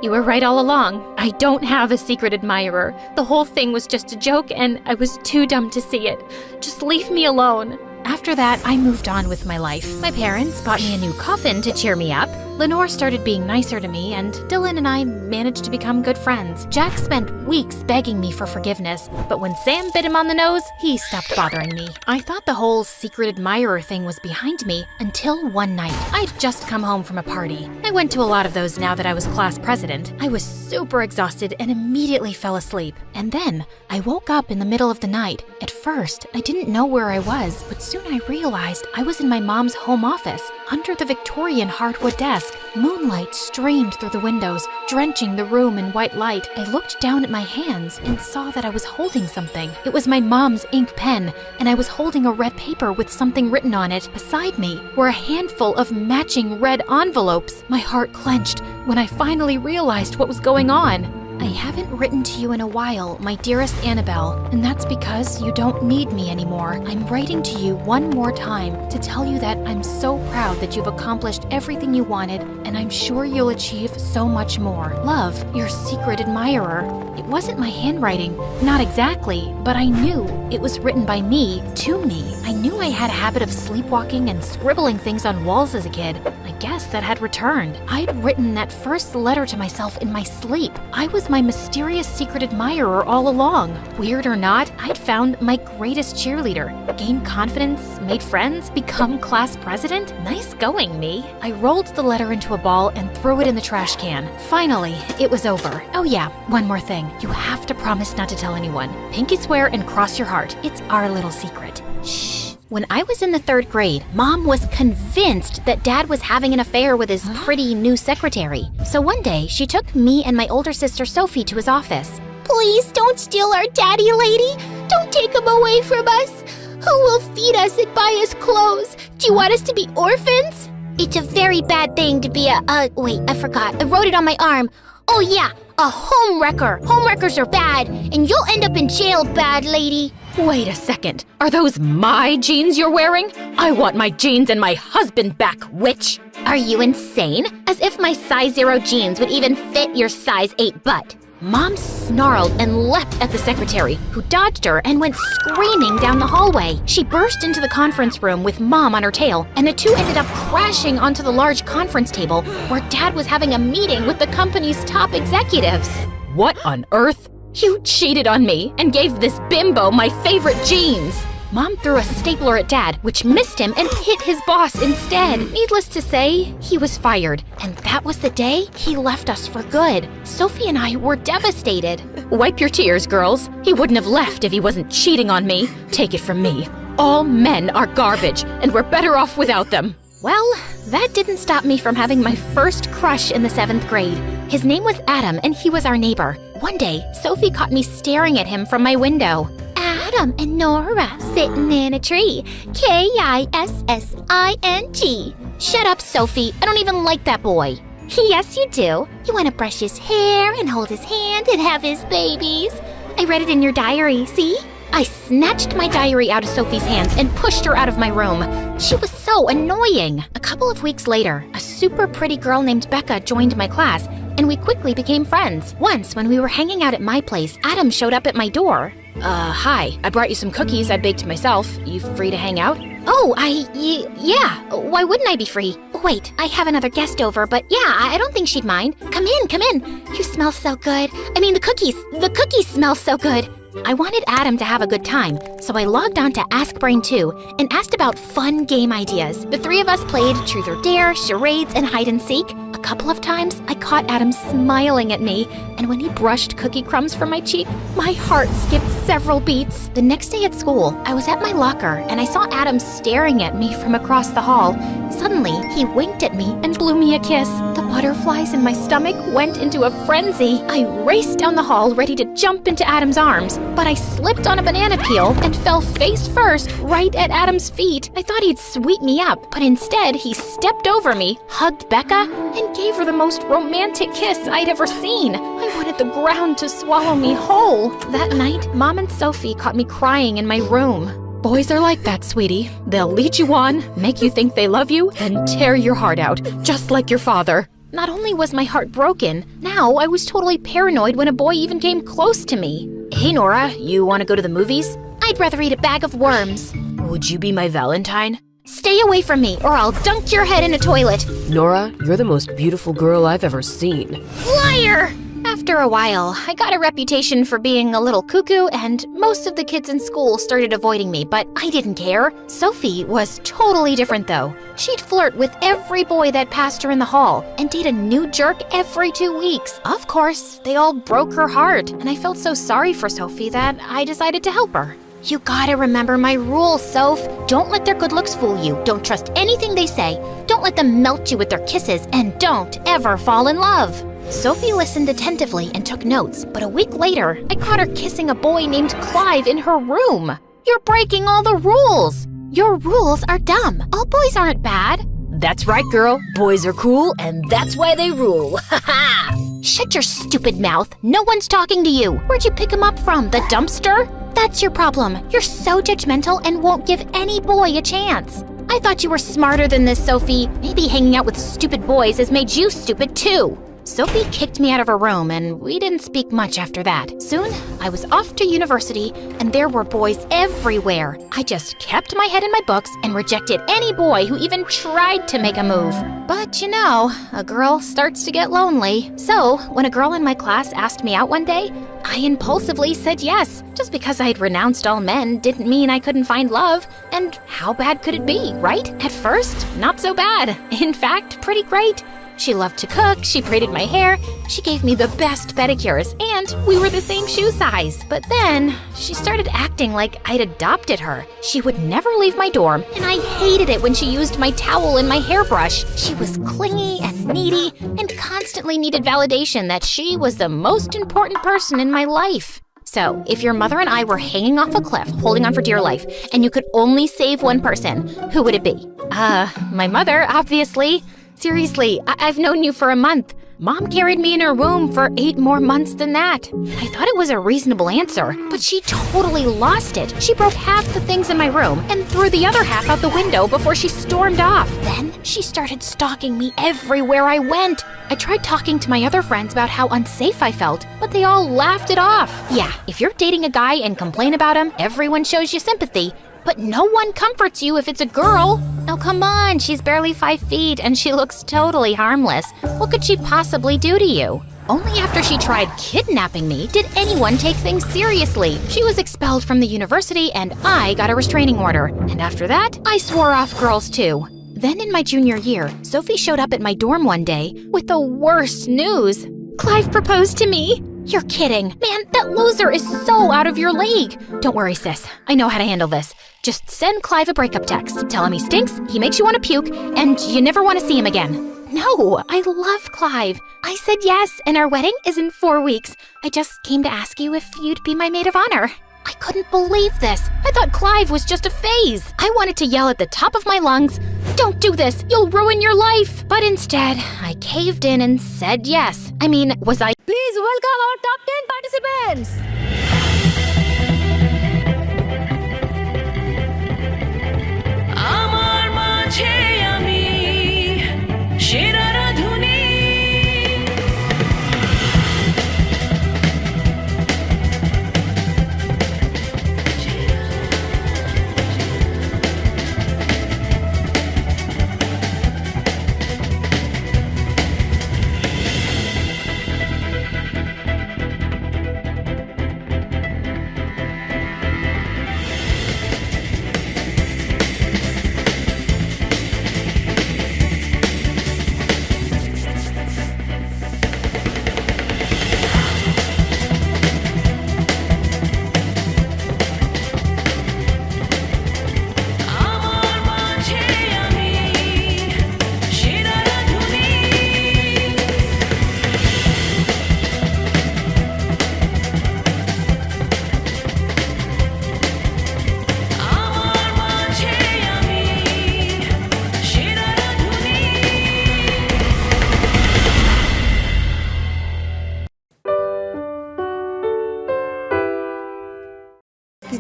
You were right all along. I don't have a secret admirer. The whole thing was just a joke, and I was too dumb to see it. Just leave me alone. After that, I moved on with my life. My parents bought me a new coffin to cheer me up. Lenore started being nicer to me, and Dylan and I managed to become good friends. Jack spent weeks begging me for forgiveness, but when Sam bit him on the nose, he stopped bothering me. I thought the whole secret admirer thing was behind me until one night. I'd just come home from a party. I went to a lot of those now that I was class president. I was super exhausted and immediately fell asleep. And then I woke up in the middle of the night. At first, I didn't know where I was, but soon I realized I was in my mom's home office, under the Victorian hardwood desk. Moonlight streamed through the windows, drenching the room in white light. I looked down at my hands and saw that I was holding something. It was my mom's ink pen, and I was holding a red paper with something written on it. Beside me were a handful of matching red envelopes. My heart clenched when I finally realized what was going on. I haven't written to you in a while, my dearest Annabelle, and that's because you don't need me anymore. I'm writing to you one more time to tell you that I'm so proud that you've accomplished everything you wanted, and I'm sure you'll achieve so much more. Love, your secret admirer. It wasn't my handwriting, not exactly, but I knew it was written by me to me. I knew I had a habit of sleepwalking and scribbling things on walls as a kid. I guess that had returned. I'd written that first letter to myself in my sleep. I was my mysterious secret admirer all along. Weird or not, I'd found my greatest cheerleader. Gained confidence, made friends, become class president? Nice going, me. I rolled the letter into a ball and threw it in the trash can. Finally, it was over. Oh yeah, one more thing. You have to promise not to tell anyone. Pinky swear and cross your heart. It's our little secret. Shh. When I was in the 3rd grade, Mom was convinced that Dad was having an affair with his pretty new secretary. So one day, she took me and my older sister Sophie to his office. Please don't steal our daddy, lady. Don't take him away from us. Who will feed us and buy us clothes? Do you want us to be orphans? It's a very bad thing to be wait, I forgot. I wrote it on my arm. Oh yeah, a homewrecker. Homewreckers are bad, and you'll end up in jail, bad lady. Wait a second. Are those my jeans you're wearing? I want my jeans and my husband back, witch! Are you insane? As if my size 0 jeans would even fit your size 8 butt. Mom snarled and leapt at the secretary, who dodged her and went screaming down the hallway. She burst into the conference room with Mom on her tail, and the two ended up crashing onto the large conference table where Dad was having a meeting with the company's top executives. What on earth? You cheated on me and gave this bimbo my favorite jeans! Mom threw a stapler at Dad, which missed him and hit his boss instead. Needless to say, he was fired. And that was the day he left us for good. Sophie and I were devastated. Wipe your tears, girls. He wouldn't have left if he wasn't cheating on me. Take it from me. All men are garbage, and we're better off without them. Well, that didn't stop me from having my first crush in the 7th grade. His name was Adam, and he was our neighbor. One day, Sophie caught me staring at him from my window. Adam and Nora sitting in a tree. Kissing. Shut up, Sophie. I don't even like that boy. Yes, you do. You want to brush his hair and hold his hand and have his babies. I read it in your diary, see? I snatched my diary out of Sophie's hands and pushed her out of my room. She was so annoying. A couple of weeks later, a super pretty girl named Becca joined my class, and we quickly became friends. Once, when we were hanging out at my place, Adam showed up at my door. Hi. I brought you some cookies I baked myself. You free to hang out? Oh, yeah. Why wouldn't I be free? Wait, I have another guest over, but yeah, I don't think she'd mind. Come in. You smell so good. I mean, the cookies smell so good. I wanted Adam to have a good time, so I logged on to Ask Brain 2 and asked about fun game ideas. The three of us played Truth or Dare, charades, and hide and seek. A couple of times, I caught Adam smiling at me, and when he brushed cookie crumbs from my cheek, my heart skipped several beats. The next day at school, I was at my locker, and I saw Adam staring at me from across the hall. Suddenly, he winked at me and blew me a kiss. The butterflies in my stomach went into a frenzy. I raced down the hall, ready to jump into Adam's arms, but I slipped on a banana peel and fell face first right at Adam's feet. I thought he'd sweep me up, but instead he stepped over me, hugged Becca, and gave her the most romantic kiss I'd ever seen. I wanted the ground to swallow me whole. That night, Mom and Sophie caught me crying in my room. Boys are like that, sweetie. They'll lead you on, make you think they love you, and tear your heart out, just like your father. Not only was my heart broken, now I was totally paranoid when a boy even came close to me. Hey, Nora, you want to go to the movies? I'd rather eat a bag of worms. Would you be my Valentine? Stay away from me, or I'll dunk your head in a toilet. Nora, you're the most beautiful girl I've ever seen. Liar! After a while, I got a reputation for being a little cuckoo, and most of the kids in school started avoiding me, but I didn't care. Sophie was totally different, though. She'd flirt with every boy that passed her in the hall and date a new jerk every 2 weeks. Of course, they all broke her heart, and I felt so sorry for Sophie that I decided to help her. You gotta remember my rules, Soph. Don't let their good looks fool you. Don't trust anything they say. Don't let them melt you with their kisses, and don't ever fall in love. Sophie listened attentively and took notes, but a week later, I caught her kissing a boy named Clive in her room. You're breaking all the rules. Your rules are dumb. All boys aren't bad. That's right, girl. Boys are cool, and that's why they rule. Ha ha! Shut your stupid mouth. No one's talking to you. Where'd you pick him up from? The dumpster? That's your problem. You're so judgmental and won't give any boy a chance. I thought you were smarter than this, Sophie. Maybe hanging out with stupid boys has made you stupid too. Sophie kicked me out of her room, and we didn't speak much after that. Soon, I was off to university, and there were boys everywhere. I just kept my head in my books and rejected any boy who even tried to make a move. But you know, a girl starts to get lonely. So, when a girl in my class asked me out one day, I impulsively said yes. Just because I'd renounced all men didn't mean I couldn't find love. And how bad could it be, right? At first, not so bad. In fact, pretty great. She loved to cook, she braided my hair, she gave me the best pedicures, and we were the same shoe size. But then, she started acting like I'd adopted her. She would never leave my dorm, and I hated it when she used my towel and my hairbrush. She was clingy and needy, and constantly needed validation that she was the most important person in my life. So, if your mother and I were hanging off a cliff, holding on for dear life, and you could only save one person, who would it be? My mother, obviously. Seriously, I've known you for a month. Mom carried me in her womb for 8 more months than that. I thought it was a reasonable answer, but she totally lost it. She broke half the things in my room and threw the other half out the window before she stormed off. Then she started stalking me everywhere I went. I tried talking to my other friends about how unsafe I felt, but they all laughed it off. Yeah, if you're dating a guy and complain about him, everyone shows you sympathy. But no one comforts you if it's a girl. Now come on, she's barely 5 feet and she looks totally harmless. What could she possibly do to you? Only after she tried kidnapping me did anyone take things seriously. She was expelled from the university and I got a restraining order. And after that, I swore off girls too. Then in my junior year, Sophie showed up at my dorm one day with the worst news. Clive proposed to me. You're kidding. Man, that loser is so out of your league. Don't worry, sis. I know how to handle this. Just send Clive a breakup text. Tell him he stinks, he makes you want to puke, and you never want to see him again. No, I love Clive. I said yes, and our wedding is in 4 weeks. I just came to ask you if you'd be my maid of honor. I couldn't believe this. I thought Clive was just a phase. I wanted to yell at the top of my lungs, "Don't do this, you'll ruin your life." But instead, I caved in and said yes. I mean, was I? Please welcome our top 10 participants. আমার মাঝে আমি সেরা রাধুনী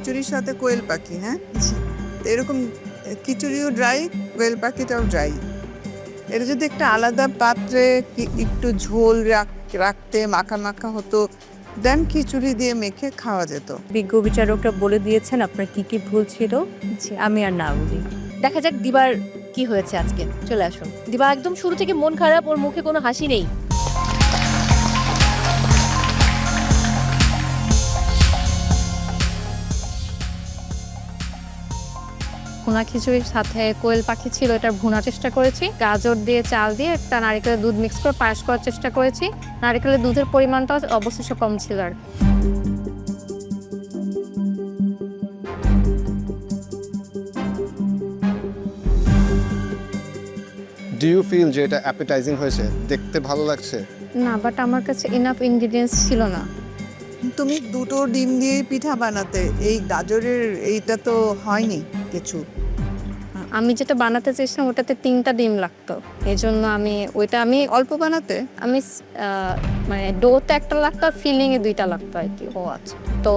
খিচুড়ির সাথে কোয়েল পাখি, হ্যাঁ এরকম খিচুড়িও dry, কোয়েল পাখিটাও dry. এটা যদি একটা আলাদা পাত্রে একটু ঝোল রাখতে মাখা মাখা হতো, দেন খিচুড়ি দিয়ে মেখে খাওয়া যেত। বিজ্ঞ বিচারকরা বলে দিয়েছেন আপনার কি কি ভুল ছিল, আমি আর না বলি। দেখা যাক দিবার কি হয়েছে আজকে। চলে আসুন। দিবা একদম শুরু থেকে মন খারাপ, ওর মুখে কোনো হাসি নেই। ভুনা খিচুড়ির সাথে কোয়েল পাখি ছিল, এটা ভুনার চেষ্টা করেছি। গাজর দিয়ে চাল দিয়ে একটা নারকেলের দুধ মিক্স করে পায়েস করার চেষ্টা করেছি। নারকেলের দুধের পরিমাণটা অবশ্যই কম ছিল আর ডু ইউ ফিল যে এটা অ্যাপিটাইজিং হয়েছে, দেখতে ভালো লাগছে? না, বাট আমার কাছে ইনাফ ইনগ্রিডিয়েন্টস ছিল না। তুমি দুটো ডিম দিয়ে পিঠা বানাতে, এই গাজরের এইটা তো হয়নি কিছু। আমি যেটা বানাতে চেয়েছিলাম ওটাতে 3টা ডিম লাগতো, এই জন্য আমি অল্প বানাতে আমি মানে ডোতে একটা লাগতো আর ফিলিংয়ে 2টা লাগতো আর কি। ও আচ্ছা, তো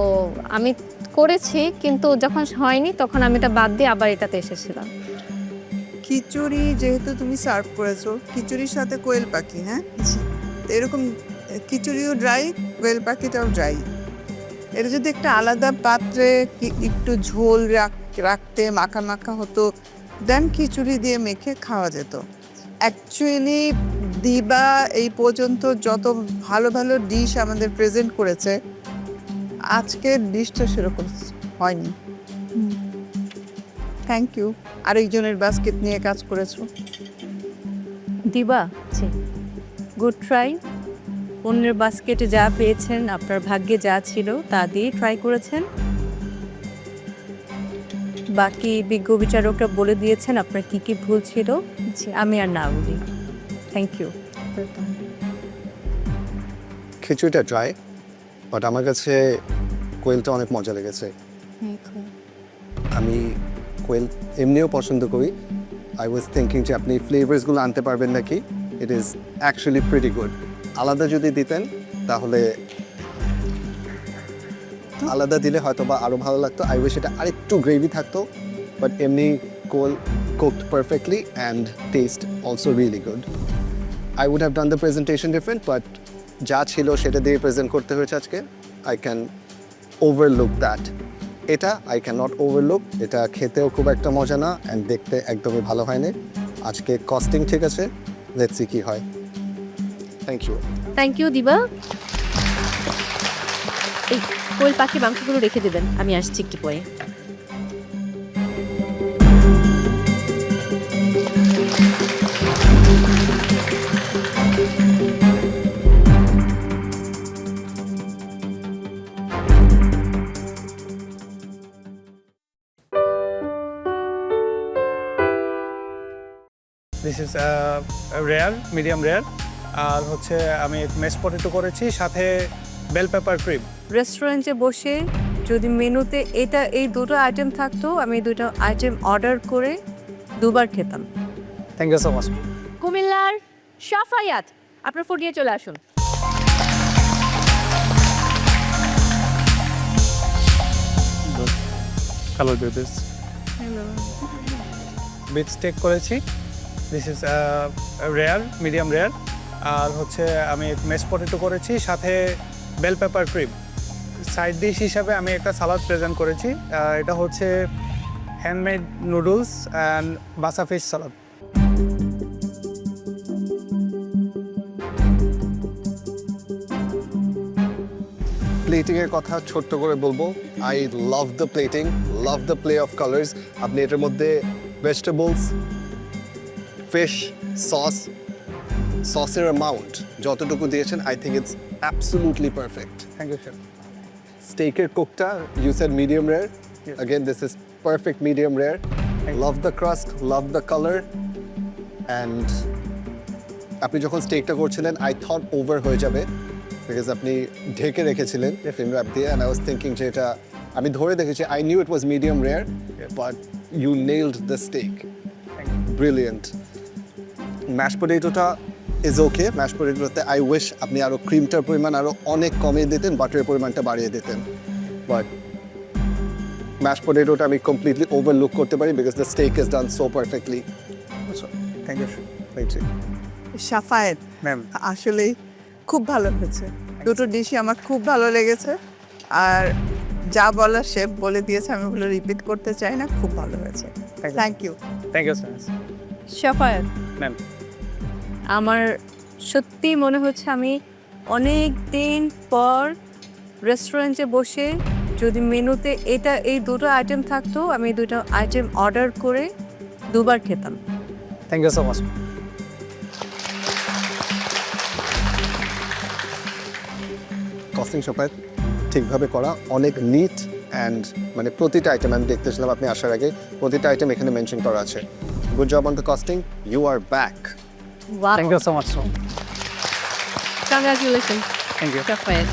আমি করেছি, কিন্তু যখন হয়নি তখন আমি এটা বাদ দিয়ে আবার এটাতে এসেছিলাম। খিচুড়ি যেহেতু তুমি সার্ভ করেছো, খিচুড়ির সাথে কোয়েল পাখি, হ্যাঁ এরকম খিচুড়িও ড্রাই, কোয়েল পাখিটাও ড্রাই। এটা যদি একটা আলাদা পাত্রে একটু ঝোল রাখতে মাখা মাখা হতো, দেন খিচুড়ি দিয়ে মেখে খাওয়া যেত। অ্যাকচুয়ালি দিবা এই পর্যন্ত যত ভালো ভালো ডিশ আমাদের প্রেজেন্ট করেছে, আজকের ডিশটা সেরকম হয়নি। থ্যাংক ইউ, আরেকজনের বাস্কেট নিয়ে কাজ করেছো। দিবা গুড ট্রাই। অন্যের বাস্কেটে যা পেয়েছেন, আপনার ভাগ্যে যা ছিল তা দিয়ে ট্রাই করেছেন। বাকি বিজ্ঞ বিচারকরা বলে দিয়েছেন আপনার কি কি ভুল ছিল, আমি আর না বলি। Thank you. খিচুড়িটা ড্রাই, বাট আমার কাছে কোয়েলটা অনেক মজা লেগেছে। আমি কোয়েল এমনিও পছন্দ করি। আই ওয়াজ থিঙ্কিং যে আপনি ফ্লেভার্সগুলো আনতে পারবেন নাকি। It is actually pretty good. আলাদা যদি দিতেন তাহলে আলাদা দিলে হয়তো বা আরও ভালো লাগতো। আই উইশ এটা আরেকটু গ্রেভি থাকতো, বাট এমনি কোল cooked perfectly and taste also really good. I would have done the presentation different, but যা ছিল সেটা দিয়ে প্রেজেন্ট করতে হয়েছে আজকে। I can overlook that. এটা আই ক্যান নট ওভারলুক। এটা খেতেও খুব একটা মজা না, অ্যান্ড দেখতে একদমই ভালো হয়নি। আজকে কস্টিং ঠিক আছে, লেটস সি কি হয়। Thank you. থ্যাংক ইউ দিবা। এই কোয়েল পাখি মাংসগুলো রেখে দেবেন, আমি আসছি একটু পরে। This is rare, medium rare. আর হচ্ছে আমি মেস পটেটো করেছি, সাথে বেল পেপার ক্রিম। রেস্টুরেন্টে বসে যদি মেনুতে এই দুটো আইটেম থাকতো, আমি দুটো আইটেম অর্ডার করে দুবার খেতাম। Thank you so much. কুমিল্লার শাফায়াত, আপনার ফোন নিয়ে চলে আসুন। Hello do this. Beef steak করেছি। This is rare, medium rare. আর হচ্ছে আমি মেস পটেটো করেছি, সাথে bell pepper cream. Side dish হিসাবে আমি একটা সালাদ প্রেজেন্ট করেছি। এটা হচ্ছে handmade noodles and basa fish salad. প্লেটিংয়ের কথা ছোট্ট করে বলবো, I love the plating, love the play of colours. আপনি এটার মধ্যে ভেজিটেবলস, ফিশ, সসের অ্যামাউন্ট যতটুকু দিয়েছেন, I think it's absolutely perfect. Thank you sir. স্টেকের কুকটা you said medium rare. Again, this is perfect medium rare. Love the crust, love the color. And আপনি যখন স্টেকটা করছিলেন, I thought over হয়ে যাবে, because আপনি ঢেকে রেখেছিলেন ফিল্ম র্যাপ দিয়ে, and I was thinking যে এটা আমি ধরে দেখেছি, I knew it was medium rare, but you nailed the steak. Brilliant. Mashed potato-টা is okay. Mashed potato-তে I wish আপনি আরো ক্রিমটার পরিমাণ আরো অনেক কমিয়ে দিতেন, বাটারের পরিমাণটা বাড়িয়ে দিতেন, but ম্যাশ পটেটোটা আমি কমপ্লিটলি ওভারলুক করতে পারি because the steak is done so perfectly. Thank you. Safayet ma'am আসলেই খুব ভালো হয়েছে, দুটো ডিশই আমার খুব ভালো লেগেছে। আর যা বলার শেফ বলে দিয়েছে, আমি ওগুলো রিপিট করতে চাই না, খুব ভালো হয়েছে। Thank you. Thank you so much Safayet, ma'am. আমার সত্যি মনে হচ্ছে আমি অনেক দিন পর রেস্টুরেন্টে বসে যদি মেনুতে এই দুটো আইটেম থাকতো, আমি দুটো আইটেম অর্ডার করে দুবার খেতাম। Thank you so much. Costing Safayet ঠিকভাবে করা, অনেক নিট অ্যান্ড মানে প্রতিটা আইটেম আমি দেখতেছিলাম আপনি আসার আগে, প্রতিটা আইটেম এখানে মেনশন করা আছে। Good job on the costing, you are back. Wow. Thank you so much. Congratulations. Thank you. Safaed.